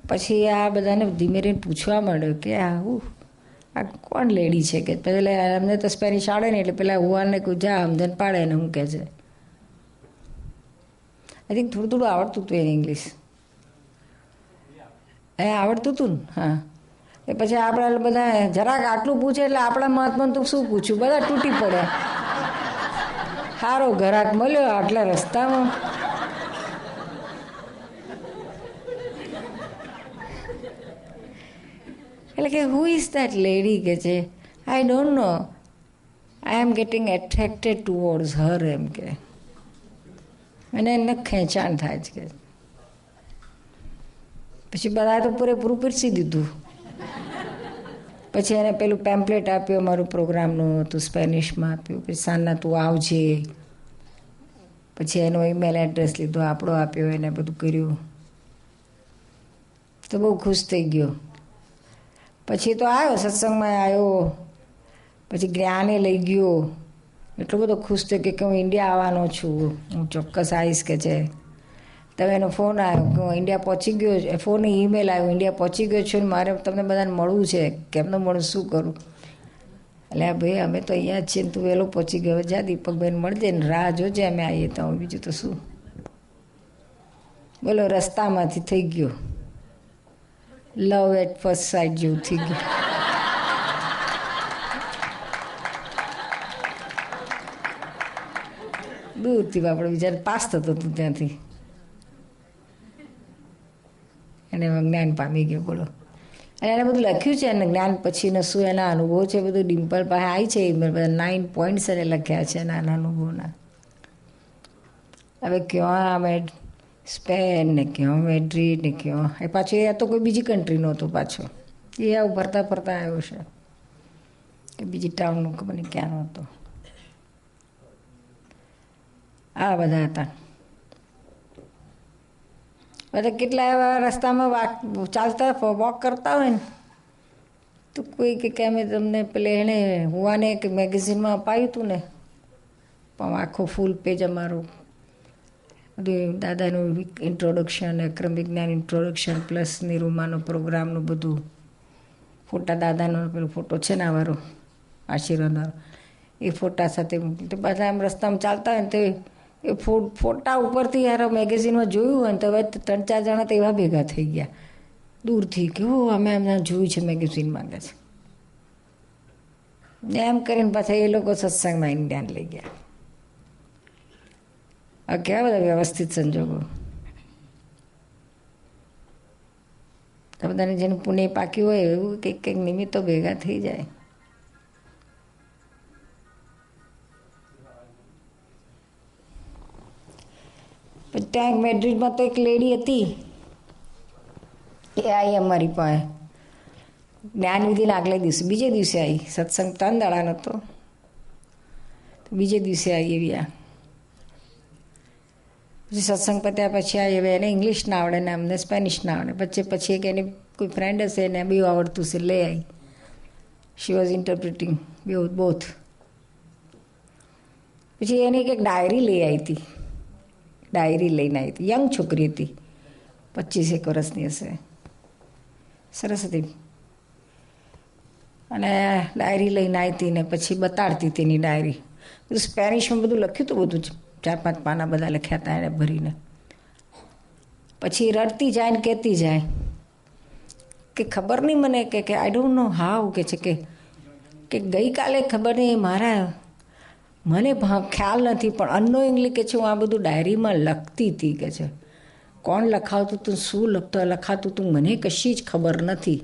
Speaker 2: પછી આ બધાને ધીમે રહીને પૂછવા માંડ્યો કે આ કોણ લેડી છે, કે પેલા અમને તો સ્પેનિશ આવડે ને એટલે પેલા હુવાને કહું જા સમજણ પાડે ને હું કહે છે. આઈ થિંક થોડું આવડતું હતું એને ઇંગ્લિશ, આવડતું હતું ને. હા, એ પછી આપણે બધા જરાક આટલું પૂછે એટલે આપણા મહાત્માને તો શું પૂછ્યું, બધા તૂટી પડ્યા. સારો ઘરાક મળ્યો આટલા રસ્તામાં. એટલે કે હુ ઇઝ દેટ લેડી, કે છે I don't know, I am getting attracted towards her, એમ કે અને એને ખેંચાણ થાય છે. પછી બધા તો પૂરેપૂરું પીરસી દીધું. પછી એને પેલું પેમ્પલેટ આપ્યું અમારું પ્રોગ્રામનું હતું, સ્પેનિશમાં આપ્યું. પછી સાંજના તું આવજે. પછી એનો ઈમેલ એડ્રેસ લીધો, આપણો આપ્યો, એને બધું કર્યું. તો બહુ ખુશ થઈ ગયો. પછી તો આવ્યો, સત્સંગમાં આવ્યો. પછી જ્ઞાને લઈ ગયો. એટલો બધો ખુશ થયો કે હું ઇન્ડિયા આવવાનો છું, હું ચોક્કસ આવીશ કે છે. તમે એનો ફોન આવ્યો કે હું ઇન્ડિયા પહોંચી ગયો, ફોન ઈમેલ આવ્યો ઇન્ડિયા પહોંચી ગયો છું ને મારે તમને બધાને મળવું છે, કેમનો મળું, શું કરું? એટલે ભાઈ અમે તો અહીંયા જ છીએ ને તું વહેલો પહોંચી ગયો, જા દીપકભાઈને મળજે ને રાહ જોજે, અમે આવીએ તો. બીજું તો શું બોલો. રસ્તામાંથી થઈ ગયો લવ એટ ફર્સ્ટ સાઇટ જેવું થઈ ગયું. દૂરથી આપણે બિચારે પાસ થતો હતું ત્યાંથી, અને જ્ઞાન પામી ગયો. બોલો. અને એને બધું લખ્યું છે, અને જ્ઞાન પછીનો શું એના અનુભવ છે બધું ડિમ્પલ પાસે આવી છે. એમાં બધા 9 પોઈન્ટ્સ એને લખ્યા છે નાના અનુભવના. હવે ક્યાં અમે સ્પેન ને ક્યાં મેડ્રિડ ને ક્યાં, એ પાછો એ તો કોઈ બીજી કન્ટ્રીનો હતો પાછો, એ આવું ફરતા આવ્યો છે કે બીજી ટાઉનનું ખબર નહીં ક્યાંનો હતો. આ બધા હતા. બધા કેટલા એવા રસ્તામાં ચાલતા વોક કરતા હોય ને તો કોઈ કે અમે તમને પેલે એણે હુવાને એક મેગેઝિનમાં અપાયું હતું ને, પણ આખો ફૂલ પેજ અમારું બધું દાદાનું ઇન્ટ્રોડક્શન, અક્રમ વિજ્ઞાન ઇન્ટ્રોડક્શન પ્લસ નિરૂમાનો પ્રોગ્રામનું બધું, ફોટા દાદાનો પેલો ફોટો છે ને અમારો આશીર્વાદનો, એ ફોટા સાથે મૂકી. તો બધા આમ રસ્તામાં ચાલતા હોય ને તો એ ફોટા ઉપરથી યાર મેગેઝિનમાં જોયું હોય ને તો હવે 3-4 જણા તો એવા ભેગા થઈ ગયા દૂરથી કે અમે એમને જોયું છે મેગેઝિનમાં કે છે. એમ કરીને પાછા એ લોકો સત્સંગમાં ઇન્ડિયાને લઈ ગયા. કેવા બધા વ્યવસ્થિત સંજોગો. તો બધાને જેનું પુણ્ય પાક્યું હોય એવું કંઈક કંઈક નિમિત્તો ભેગા થઈ જાય. ત્યાં મેડ્રિડમાં તો એક લેડી હતી, એ આવી અમારી પાસે જ્ઞાનવિધિના આગલે દિવસે, બીજે દિવસે આવી. સત્સંગ 3 દાડાનો હતો, બીજે દિવસે આવી એવી આ. પછી સત્સંગ પત્યા પછી આવી. હવે એને ઇંગ્લિશ ના આવડે ને અમને સ્પેનિશ ના આવડે. પછી એક એની કોઈ ફ્રેન્ડ હશે એને બી આવડતું છે, લઈ આવી. She was interpreting both. પછી એની એક ડાયરી લઈ આવી હતી, ડાયરી લઈને આવી હતી. યંગ છોકરી હતી, 25 વર્ષની હશે, સરસ હતી. અને ડાયરી લઈને આવી હતી ને પછી બતાડતી હતી એની ડાયરી. બધું સ્પેનિશમાં બધું લખ્યું હતું, બધું 4-5 પાના બધા લખ્યા હતા એને ભરીને. પછી રડતી જાય ને કહેતી જાય કે ખબર નહીં મને કે આઈ ડોન્ટ નો હાઉ, કે છે કે ગઈકાલે ખબર નહીં મને ખ્યાલ નથી, પણ અનનોઇંગલી કે છે હું આ બધું ડાયરીમાં લખતી હતી. કે છે કોણ લખાવતું હતું, શું લખાતું હતું મને કશી જ ખબર નથી,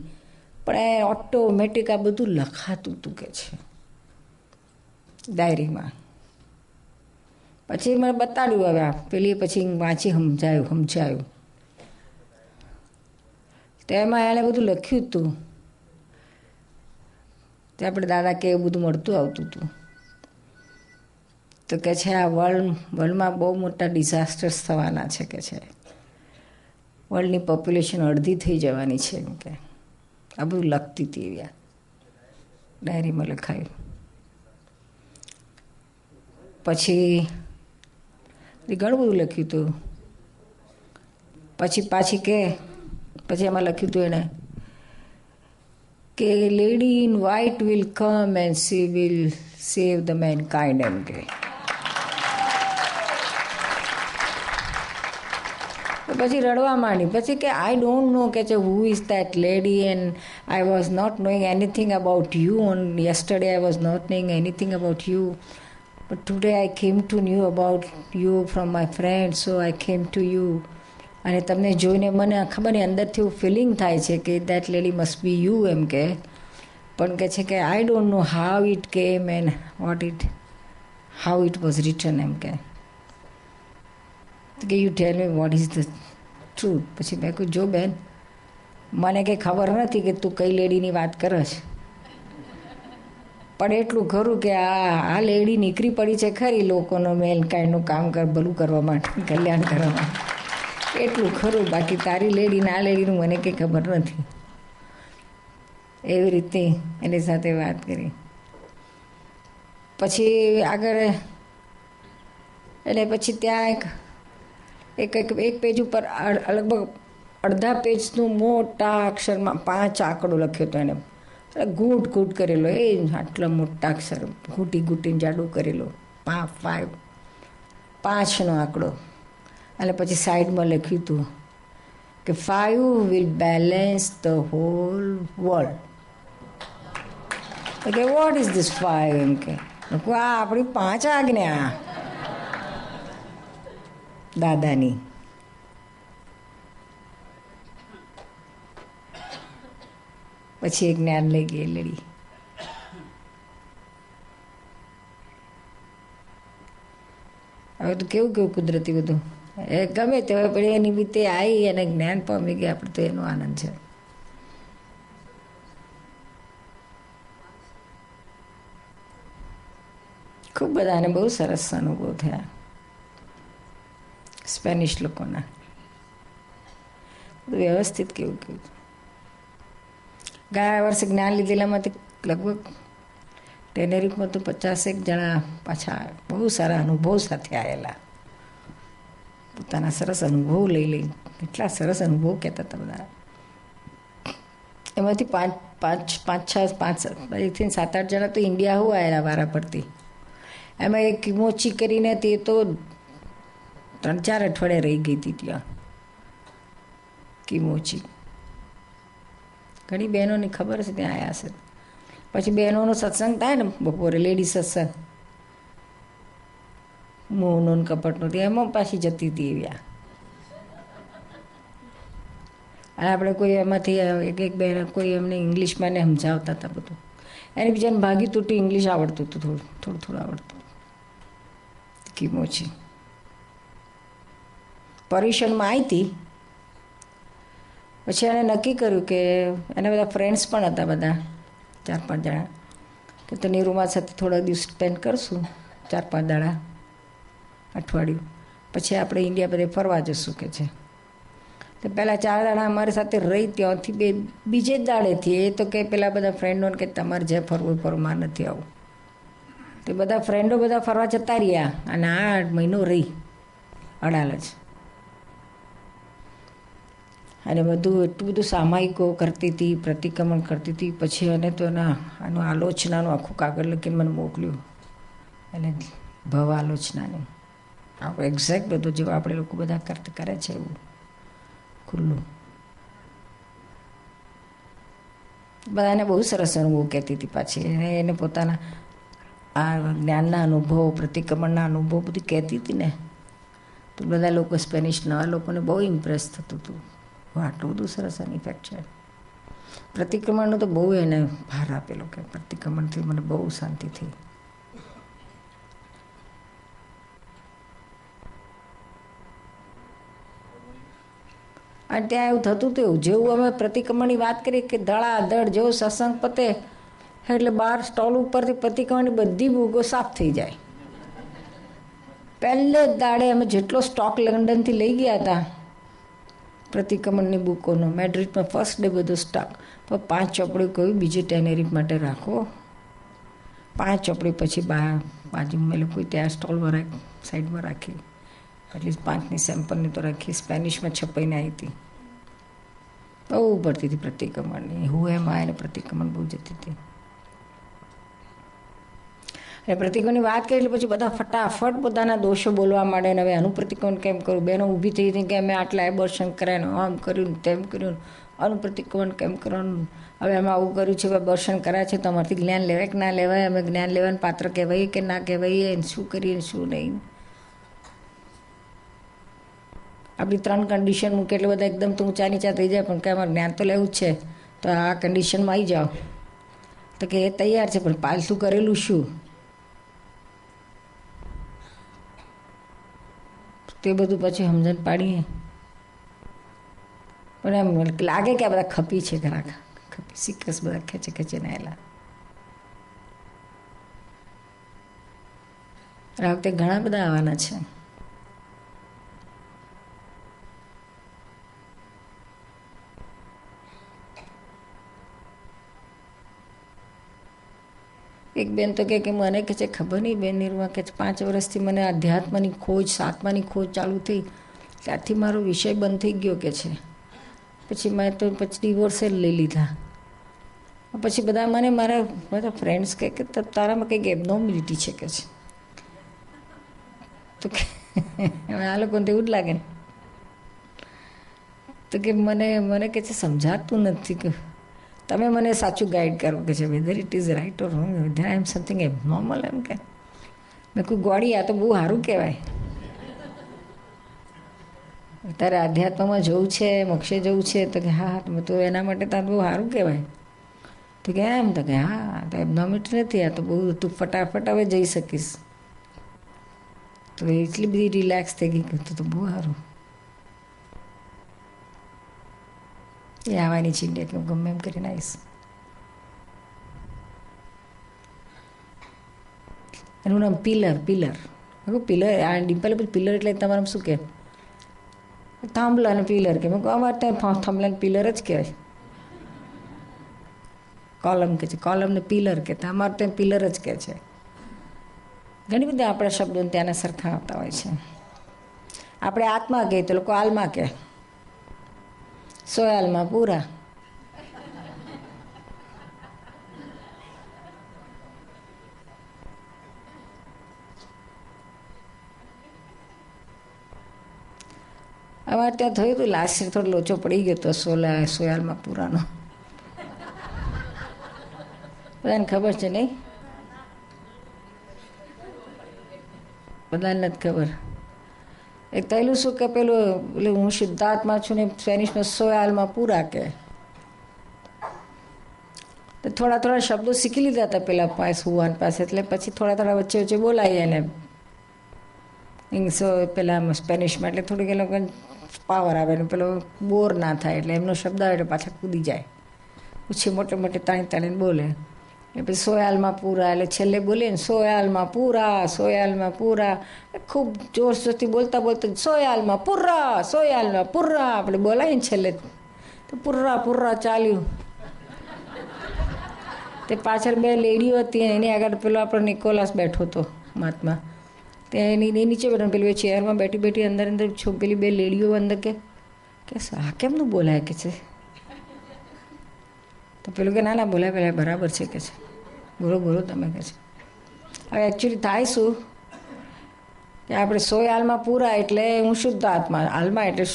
Speaker 2: પણ એ ઓટોમેટિક આ બધું લખાતું હતું કે છે ડાયરીમાં. પછી મને બતાડ્યું. હવે પેલી પછી વાંચી સમજાયું. તો એમાં એણે બધું લખ્યું હતું. તે આપણે દાદા કે એવું બધું મળતું આવતું હતું. તો કે છે આ વર્લ્ડમાં બહુ મોટા ડિઝાસ્ટર્સ થવાના છે. કે છે વર્લ્ડની પોપ્યુલેશન અડધી થઈ જવાની છે એમ કે. આ બધું લખતી હતી એવી ડાયરીમાં લખાયું. પછી ઘણું બધું લખ્યું હતું. પછી એમાં લખ્યું હતું એણે કે lady in white will come and she will save the mankind એમ કે. પછી રડવા માંડી. પછી કે આઈ ડોન્ટ નો કે છે who is that lady and I was not knowing anything about you. On yesterday I was not knowing anything about you, but today I came to knew about you from my friend, so I came to you. અને તમને જોઈને મને ખબર નહીં અંદરથી એવું ફિલિંગ થાય છે કે that lady must be you એમ કે. પણ કે છે કે I don't know how it came and how it was written એમ કે you tell me what is the truth. પછી મેં કહ્યું જો બેન મને કંઈ ખબર નથી કે તું કઈ લેડીની વાત કરશ, પણ એટલું ખરું કે આ લેડી નીકળી પડી છે ખરી લોકોનો મેનકાઇન્ડનું કામ ભલું કરવા માટે, કલ્યાણ કરવા માટે, એટલું ખરું. બાકી તારી લેડીને આ લેડીનું મને કંઈ ખબર નથી. એવી રીતે એની સાથે વાત કરી. પછી આગળ એટલે પછી ત્યાં એક પેજ ઉપર લગભગ અડધા પેજનું મોટા અક્ષરમાં 5 આંકડો લખ્યો હતો એને. ઘૂંટ કરેલો, એ આટલા મોટા અક્ષર ઘૂંટીને જાડું કરેલો 5નો આંકડો. અને પછી સાઈડમાં લખ્યું હતું કે 5 will balance the hall world. કે વોટ ઇઝ ધીસ 5 એમ કે આ આપણી 5 આજ્ઞા દાદાની. પછી એક જ્ઞાન લઈ ગઈ લેડી. હવે તો કેવું કુદરતી બધું એ ગમે તે હોય, પણ એ નિમિત્તે આવી અને જ્ઞાન પામી ગયા આપણે તો એનો આનંદ છે. ખૂબ બધાને બહુ સરસ અનુભવ થયા સ્પેનિશ લોકોના. બધું વ્યવસ્થિત કેવું ગયા વર્ષે જ્ઞાન લીધેલામાંથી લગભગ ટેનેરીફમાં તો 50 જણા પાછા બહુ સારા અનુભવ સાથે આવેલા. પોતાના સરસ અનુભવ લઈ એટલા સરસ અનુભવ કહેતા હતા બધા. એમાંથી 5-6-7-8 જણા તો ઇન્ડિયા હું આવેલા વારા પડતી. એમાં એક કિમોચી કરીને તે તો 3-4 અઠવાડિયા રહી ગઈ હતી ત્યાં કિમોચી. ઘણી બહેનોની ખબર છે ત્યાં આવ્યા છે. પછી બહેનોનો સત્સંગ થાય ને બપોરે, લેડી સત્સંગ મોહનો કપટનો, એમાં પાછી જતી હતી એવી. અને આપણે કોઈ એમાંથી એક બે કોઈ એમને ઇંગ્લિશમાં ને સમજાવતા હતા બધું. એને બીજાને ભાગી તૂટી ઇંગ્લિશ આવડતું હતું, થોડું આવડતું. કિમોચી પર્યુષણમાં આવી હતી. પછી એણે નક્કી કર્યું કે એના બધા ફ્રેન્ડ્સ પણ હતા, બધા 4-5 જણા, કે તો નીરુમા સાથે થોડા દિવસ સ્પેન્ડ કરશું, 4-5 દાડા, અઠવાડિયું, પછી આપણે ઇન્ડિયા બધે ફરવા જશું કે છે. તો પહેલાં 4 દાડા અમારી સાથે રહી. ત્યાંથી બીજે જ દાડેથી એ તો કે પેલા બધા ફ્રેન્ડોને કે તમારે જે ફરવું ફરવું, માર નથી આવું. તે બધા ફ્રેન્ડો બધા ફરવા જતા રહ્યા અને 8 મહિનો રહી અડાલ જ. અને બધું એટલું બધું સામાયિકો કરતી હતી, પ્રતિક્રમણ કરતી હતી. પછી એને તો આનું આલોચનાનું આખું કાગળ લખીને મને મોકલ્યું, અને ભવ આલોચનાનું આપણે એક્ઝેક્ટ બધું જેવું આપણે લોકો બધા કરે છે એવું ખુલ્લું. બધાને બહુ સરસ અનુભવ કહેતી હતી. પાછી એને પોતાના આ જ્ઞાનના અનુભવ, પ્રતિક્રમણના અનુભવ બધી કહેતી હતી ને, તો બધા લોકો સ્પેનિશ નવા લોકોને બહુ ઇમ્પ્રેસ થતું હતું. આટલું બધું સરસ એની ઇફેક્ટ છે. પ્રતિક્રમણનો તો બહુ એને ભાર આપેલો કે પ્રતિક્રમણથી મને બહુ શાંતિ થઈ. અને ત્યાં એવું થતું હતું, જેવું અમે પ્રતિક્રમણની વાત કરીએ કે ધડાધડ જેવો સત્સંગ પતે એટલે બહાર સ્ટોલ ઉપરથી પ્રતિક્રમણની બધી બુકો સાફ થઈ જાય. પહેલે જ દાડે અમે જેટલો સ્ટોક લંડનથી લઈ ગયા હતા પ્રતિક્રમણની બુકોનો, મેડ્રિડમાં ફર્સ્ટ ડે બધો સ્ટોક, તો 5 ચોપડીઓ કહ્યું બીજી ટેનેરી માટે રાખો. 5 ચોપડી પછી બાજુમાં મેં લોકો ત્યાં સ્ટોલમાં સાઈડમાં રાખી. એટલીસ્ટ 5ની સેમ્પલની તો રાખી. સ્પેનિશમાં છપાઈને આવી હતી. બહુ પડતી હતી પ્રતિક્રમણની. હું એમાં એને પ્રતિક્રમણ બહુ જતી હતી. અને પ્રતિક્રમણની વાત કરી એટલે પછી બધા ફટાફટ પોતાના દોષો બોલવા માંડે. ને હવે આનું પ્રતિક્રમણ કેમ કરું? બહેનો ઊભી થઈ હતી કે અમે આટલા એબોર્શન કર્યા ને આમ કર્યું ને તેમ કર્યું, આનું પ્રતિક્રમણ કેમ કરવાનું? હવે અમે આવું કર્યું છે, એબોર્શન કર્યા છે, તો અમારથી જ્ઞાન લેવાય કે ના લેવાય? અમે જ્ઞાન લેવાના પાત્ર કહેવાય કે ના કહેવાય? શું કરીએ શું નહીં? આપણી 3 કન્ડિશન મૂકે એટલે બધા એકદમ તો ઊંચા નીચા થઈ જાય. પણ કે અમારે જ્ઞાન તો લેવું જ છે, તો આ કન્ડિશનમાં આવી જાઓ. તો કે એ તૈયાર છે, પણ પાલતું કરેલું શું? તે બધું પછી સમજણ પાડીએ. પણ એમ લાગે કે આ બધા ખપી છે, ઘણા ખપી સિકસ બધા ખેંચે નાયેલા. આ વખતે ઘણા બધા આવવાના છે. એક બેન તો કે મને કે છે ખબર નહીં બેન નિર્મા કે 5 વર્ષથી મને આધ્યાત્મની ખોજ, સાતમાની ખોજ ચાલુ થઈ, ત્યારથી મારો વિષય બંધ થઈ ગયો કે છે. પછી મેં તો પછી ડિવોર્સ જ લઈ લીધા. પછી બધા મને મારા બધા ફ્રેન્ડ્સ કહે કે તારામાં કંઈક એબનોર્મિલિટી છે કે છે. તો કે આ લોકોને તો એવું જ લાગે ને. તો કે મને કે છે સમજાતું નથી કે તમે મને સાચું ગાઈડ કરો કે છે whether it is right or wrong, whether I am something abnormal. એમ કે મેં કોઈ ગોળી, આ તો બહુ સારું કહેવાય. તારે આધ્યાત્મમાં જવું છે, મોક્ષે જવું છે? તો કે હા, તો એના માટે તારે બહુ સારું કહેવાય. તો કે એમ? તો કે હા, તો એબનોર્મિલિટી નથી, આ તો બહુ તું ફટાફટ હવે જઈ શકીશ. તો એટલી બધી રિલેક્સ થઈ ગઈ કે તો બહુ સારું. એ આવવાની છે ઇન્ડિયા કે હું ગમે એમ કરીને આવીશ. એનું નામ પિલર. પિલર આ ડિમ્પલ પિલર એટલે તમારે શું કહે? થાંભલા અને પિલર કે અમારે ત્યાં થાંભલા ને પિલર જ કહેવાય. કોલમ કે છે, કોલમ ને પિલર કહેતા, અમારે ત્યાં પિલર જ કહે છે. ઘણી બધી આપણા શબ્દો ત્યાંના સરખા આવતા હોય છે. આપણે આત્મા કહીએ તો લોકો આલમા કહે. 100 આલમા પૂરા. અમારે ત્યાં થયું હતું લાસ્ટ યર, થોડો લોચો પડી ગયો હતો 100 આલમા પૂરાનો. બધાને ખબર છે નહીં? બધાને નથી ખબર. એ થયેલું શું કે પેલું એટલે હું શુદ્ધાત્મા છું ને સ્પેનિશમાં સોય આલ્મા પૂરા કે તો થોડા થોડા શબ્દો શીખી લીધા હતા પેલા હુઆન પાસે, એટલે પછી થોડા થોડા વચ્ચે વચ્ચે બોલાય એને ઇંગ્લિશ પેલા સ્પેનિશમાં, એટલે થોડીક એ લોકોને પાવર આવે ને પેલો બોર ના થાય, એટલે એમનો શબ્દ આવે એટલે પાછા કૂદી જાય, પછી મોટે મોટે તાણી તાણીને બોલે. એટલે પછી સોયાલમાં પૂરા, એટલે છેલ્લે બોલીએ ને સોયાલમાં પૂરા, સોયાલમાં પૂરા, ખૂબ જોરશોરથી બોલતા બોલતા સોયાલમાં પૂરા, સોયાલમાં પૂરા આપણે બોલાય ને છેલ્લે તો પૂરા પૂરા ચાલ્યું. તે પાછળ બે લેડીઓ હતી, એની આગળ પેલો આપણો નિકોલાસ બેઠો હતો મહાત્મા, ત્યાં એની નીચે બેઠો, પેલી ચેરમાં બેઠી બેઠી અંદર અંદર પેલી બે લેડીઓ અંદર કે આ કેમનું બોલાય કે છે, તો પેલું કે ના ના બોલાય પેલા બરાબર છે કે છે, બોલો બોલો તમે કે છે. હવે એકચ્યુઅલી થાય શું કે આપણે સોય આલ્મા પૂરા એટલે હું શુદ્ધ આત્મા, આલ્મા એટલે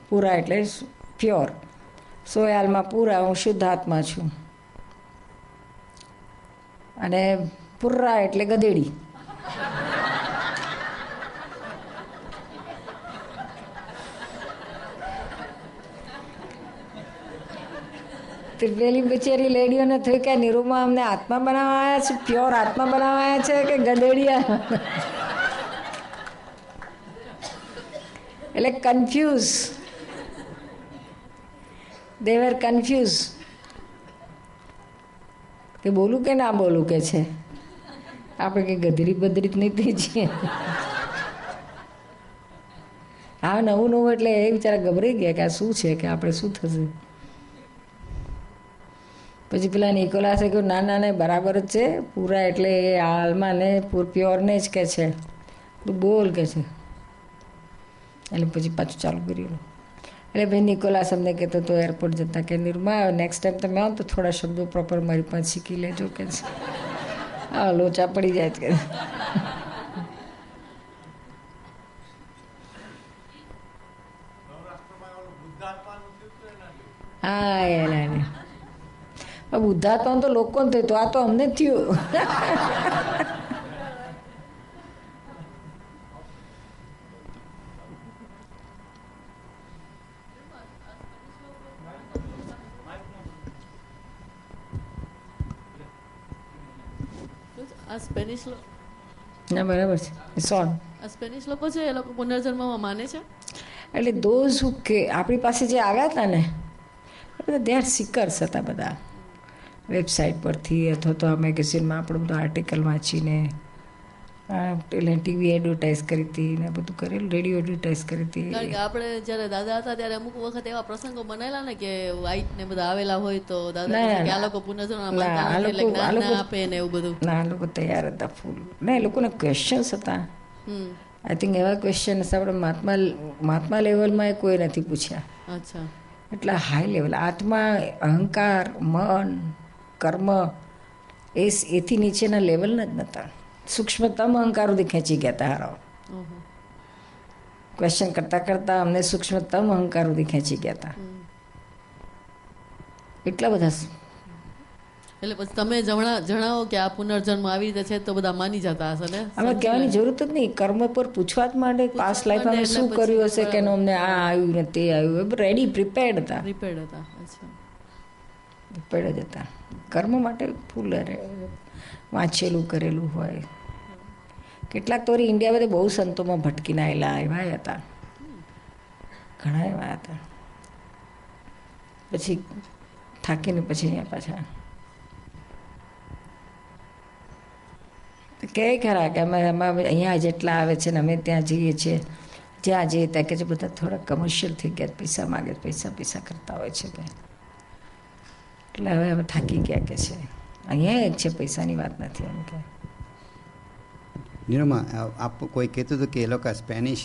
Speaker 2: પૂરા એટલે પ્યોર, સોય આલ્મા પૂરા હું શુદ્ધ આત્મા છું, અને પુર્રા એટલે ગધેડી. પેલી બિચારી લેડીઓને થયું કે નિરૂપમાં અમને આત્મા બનાવવા આવ્યા છે, પ્યોર આત્મા બનાવવા આવ્યા છે કે ગધેડિયા, એટલે કન્ફ્યુઝ, દે વેર કન્ફ્યુઝ કે બોલું કે ના બોલું કે છે. આપણે કંઈ ગધરી બદરી નહીં થઈ છીએ. હા નવું નવું એટલે એ બિચારા ગભરાઈ ગયા કે આ શું છે, કે આપણે શું થશે. પછી પેલા નિકોલાસે કહ્યું ના ના ને બરાબર જ છે, પૂરા એટલે એ હાલમાં ને પ્યોરને જ કે છે, તું બોલ કે છે. એટલે પછી પાછું ચાલુ કર્યું. એટલે ભાઈ નિકોલાસ અમને કહેતો હતો એરપોર્ટ જતા કે નિર્મા નેક્સ્ટ ટાઈમ તમે આવો તો થોડા શબ્દો પ્રોપર મારી પાસે શીખી લેજો કે છે. હા લોચા પડી જાય કે હા એના બુદ્ધાત્મા તો લોકોને થયું, તો આ તો અમને થયું.
Speaker 14: આ સ્પેનિશ
Speaker 2: ના બરાબર છે. સોન
Speaker 14: આ સ્પેનિશ લોકો છે એ લોકો પુનર્જન્મમાં માને છે.
Speaker 2: એટલે દોઝ કે આપણી પાસે જે આવ્યા હતા ને બધા દે આર સિકર્સ હતા, બધા વેબસાઇટ પરથી અથવા તો આ મેગેઝિનમાં આપણું બધું આર્ટિકલ વાંચીને, એટલે ટીવી એડવર્ટાઇઝ કરી હતી ને બધું કરેલું, રેડિયો એડવર્ટાઇઝ કરી હતી.
Speaker 14: કારણ કે આપણે જ્યારે દાદા હતા ત્યારે અમુક વખત એવા પ્રસંગો બનાવેલા ને કે વાઈટ ને બધા આવેલા હોય તો દાદા આ લોકો પુનર્જન્મ આપે ને એવું બધું.
Speaker 2: ના લોકો તૈયાર હતા ફૂલ. ના એ લોકોના ક્વેશ્ચન્સ હતા, આઈ થિંક એવા ક્વેશ્ચન આપણે મહાત્મા લેવલમાં કોઈ નથી પૂછ્યા.
Speaker 14: અચ્છા.
Speaker 2: એટલે હાઈ લેવલ આત્મા, અહંકાર, મન, કર્મ એથી નીચેના લેવલના જ નહોતા. સૂક્ષ્મતમ અહંકાર સુધી ખેંચી ગયા હતા હારો. ક્વેશ્ચન કરતા કરતા અમને સૂક્ષ્મતમ અહંકાર સુધી ખેંચી ગયા હતા. એટલા બધા.
Speaker 14: એટલે પછી તમે જણાવો કે આ પુનર્જન્મ આવી રીતે છે તો બધા માની જતા હશે ને.
Speaker 2: અમે કહેવાની જરૂર જ નહીં, કર્મ પર પૂછવા જ માંડે, પાસ્ટ લાઈફમાં અમે શું કર્યું હશે કે અમને આ આવ્યું ને તે આવ્યું, રેડી પ્રિપેર્ડ હતા.
Speaker 14: પ્રિપેર્ડ
Speaker 2: જ હતા કર્મ માટે ફૂલ વાંચેલું કરેલું હોય. કેટલાક તો ઇન્ડિયા બધે બહુ સંતોમાં ભટકીને આવેલા એવા હતા, ઘણા એવા હતા. પછી થાકીને પછી અહીંયા પાછા કહે ખરા કે અમે અહીંયા જેટલા આવે છે ને અમે ત્યાં જઈએ છીએ, જ્યાં જઈએ ત્યાં કે છે બધા થોડા કમર્શિયલ થઈ ગયા, પૈસા માગે, પૈસા પૈસા કરતા હોય છે કે, એટલે હવે અમે થાકી ગયા કે છે. અહીંયા એક છે, પૈસાની વાત નથી એમ કે.
Speaker 15: નિરમા આપ કોઈ કહેતું હતું કે એ લોકો સ્પેનિશ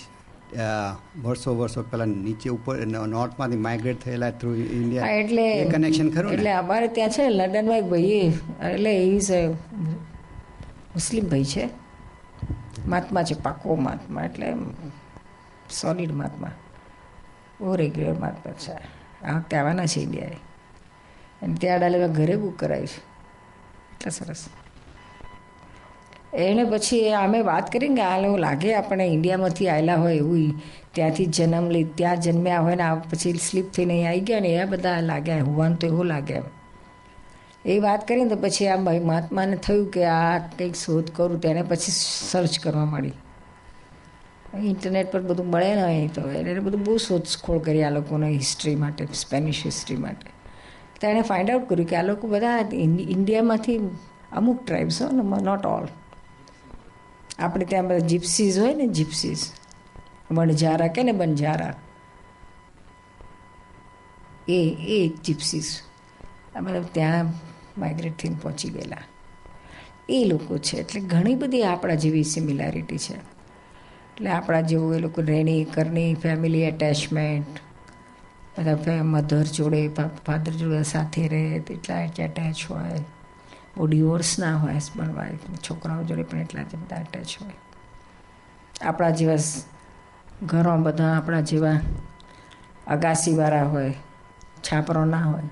Speaker 15: વર્ષો પહેલા નીચે ઉપર નોર્થમાંથી માઇગ્રેટ થયેલા થ્રુ ઇન્ડિયા, એટલે કનેક્શન ખરું.
Speaker 2: એટલે અમારે ત્યાં છે લંડનમાં એક ભાઈ, એટલે એ મુસ્લિમ ભાઈ છે, મહાત્મા છે, પાકો મહાત્મા, એટલે સોલિડ મહાત્મા, બહુ રેગ્યુલર મહાત્મા છે. આ વખતે આવવાના છે ઇન્ડિયાએ, અને ત્યાં ડાલે ઘરે બુક કરાવ્યું છે. એટલા સરસ. એને પછી અમે વાત કરીને કે આ લોકો લાગે આપણે ઇન્ડિયામાંથી આવેલા હોય એવું, ત્યાંથી જન્મ લઈ ત્યાં જન્મ્યા હોય ને આ પછી સ્લીપ થઈને અહીં આવી ગયા ને એ બધા લાગ્યા હોવાનું તો એવું લાગે એમ. એ વાત કરીને તો પછી આ મહાત્માને થયું કે આ કંઈક શોધ કરું, તેને પછી સર્ચ કરવા માંડી. ઇન્ટરનેટ પર બધું મળે ને અહીં તો એને બધું બહુ શોધખોળ કરી આ લોકોને હિસ્ટ્રી માટે, સ્પેનિશ હિસ્ટ્રી માટે. તો એણે ફાઇન્ડ આઉટ કર્યું કે આ લોકો બધા ઇન્ડિયામાંથી અમુક ટ્રાઇબ્સ હોય ને, નોટ ઓલ. આપણે ત્યાં બધા જીપ્સીઝ હોય ને, જીપ્સીઝ વણઝારા કે ને બંજારા, એ જીપ્સીઝ મતલબ ત્યાં માઇગ્રેટ થઈને પહોંચી ગયેલા એ લોકો છે. એટલે ઘણી બધી આપણા જેવી સિમિલારિટી છે. એટલે આપણા જેવું એ લોકો રહેણી કરની, ફેમિલી એટેચમેન્ટ, બધા મધર જોડે ફાધર જોડે સાથે રહે એટલા એટેચ હોય. બહુ ડિવોર્સ ના હોય હસબન્ડ વાઈફ, છોકરાઓ જોડે પણ એટલા જ બધા એટેચ હોય. આપણા જેવા ઘરો બધા આપણા જેવા અગાસીવાળા હોય, છાપરો ના હોય.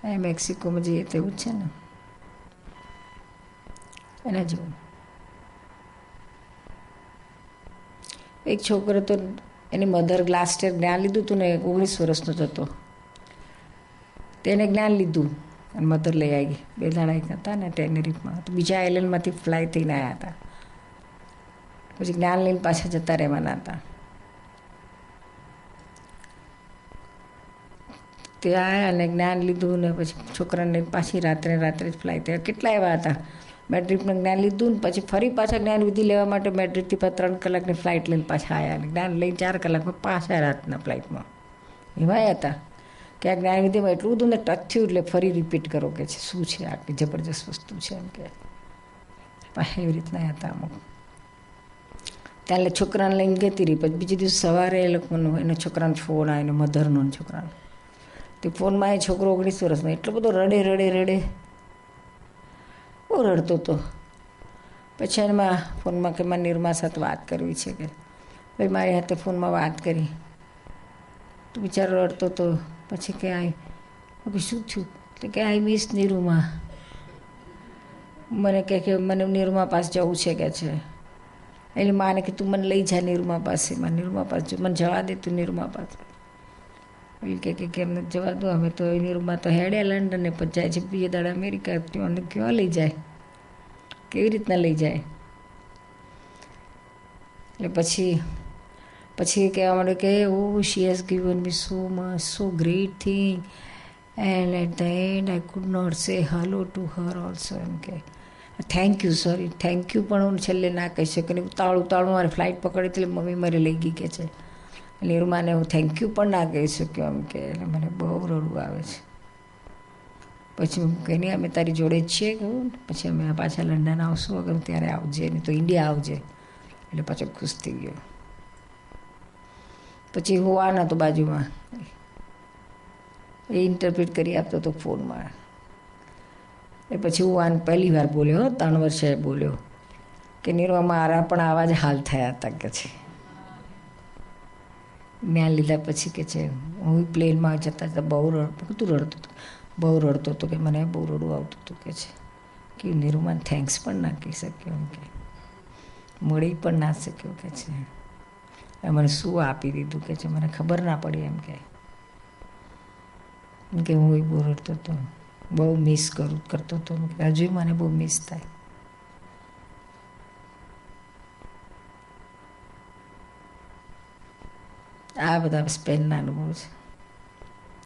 Speaker 2: એ મેક્સિકોમાં જઈએ તેવું જ છે ને એના જેવું. એક છોકરો તો એની મધર લાસ્ટ યર જ્ઞાન લીધું હતું ને, 19 વર્ષનો જ હતો. તેને જ્ઞાન લીધું અને મધર લઈ આવી. 2 દાડા હતા ને ટેનેરીફમાં, તો બીજા આઇલેન્ડમાંથી ફ્લાય થઈને આવ્યા હતા. પછી જ્ઞાન લઈને પાછા જતા રહેવાના હતા. તે આવ્યા અને જ્ઞાન લીધું ને પછી છોકરાને પાછી રાત્રે જ ફ્લાઇટ થયા. કેટલા એવા હતા મેડ્રિડમાં જ્ઞાન લીધું ને પછી ફરી પાછા જ્ઞાન વિધિ લેવા માટે મેડ્રિડથી 3 કલાકની ફ્લાઇટ લઈને પાછા આવ્યા. અને જ્ઞાન લઈને 4 કલાકમાં પાછા રાતના ફ્લાઇટમાં એવા હતા કે આ જ્ઞાન વિધિમાં એટલું બધું ને ટચ થયું એટલે ફરી રિપીટ કરો કે છે શું છે આટલી જબરજસ્ત વસ્તુ છે એમ કે પાછા એવી રીતના હતા અમુક. ત્યાં છોકરાને લઈને ગતી રહી. પછી બીજે દિવસ સવારે એ લોકોનો એનો છોકરાનો ફોન આવ્યો, મધરનો છોકરાનો. તે ફોનમાં એ છોકરો 19 વર્ષનો એટલો બધો રડે બહુ રડતો હતો. પછી એમાં ફોનમાં કે મારે નિર્મા સાથે વાત કરવી છે કે ભાઈ મારી હાથે ફોનમાં વાત કરી. તો બિચારો રડતો હતો. પછી કે આવી શું થયું એટલે કે આઈ મિસ નિરૂમા. મને કે મને નિરૂમા પાસે જવું છે કે છે. એટલે માને કે તું મને લઈ જા નિરૂમા પાસે, નિરૂમા પાસે મને જવા દે તું નિરૂમા પાસે. એટલે કે એમને જવા દો, અમે તો નિરૂમા તો હેડે લંડન ને પછી જાય છે બીજે દાડે અમેરિકા. ક્યાં લઈ જાય, કેવી રીતના લઈ જાય? એટલે પછી કહેવા માંડ્યું કે oh she has given me so much, so great thing, and at the end I could not say hello to her also. એમ કે thank you, sorry thank you પણ હું છેલ્લે ના કહી શકું. ઉતાળું મારી ફ્લાઇટ પકડી એટલે મમ્મી મારી લઈ ગઈ કે છે. નિરૂમાને હું થેન્ક યુ પણ ના કહી શક્યો એમ કે. એટલે મને બહુ રડવું આવે છે. પછી હું કહી નહીં અમે તારી જોડે જ છીએ કહું. પછી અમે પાછા લંડન આવશું, અગર ત્યારે આવજે, નહીં તો ઇન્ડિયા આવજે. એટલે પાછો ખુશ થઈ ગયો. પછી હોવા નહોતો બાજુમાં, એ ઇન્ટરપ્રિટ કરી આપતો હતો ફોનમાં. એ પછી હું આને પહેલી વાર બોલ્યો, 3 વર્ષે બોલ્યો કે નિર્મા મારા પણ આવા જ હાલ થયા હતા કે છે. જ્ઞાન લીધા પછી કે છે હું પ્લેનમાં જતા જતા બહુ રડતો હતો કે મને બહુ રડવું આવતું હતું કે છે. કે નિરૂમાને થેન્ક્સ પણ ના કહી શક્યો એમ કે, મળી પણ ના શક્યો કે છે. મને શું આપી દીધું કે છે મને ખબર ના પડી એમ કે હું બહુ રડતો હતો, બહુ મિસ કરતો હતો. હજુ મને બહુ મિસ થાય. આ બધા સ્પેનના અનુભવ છે.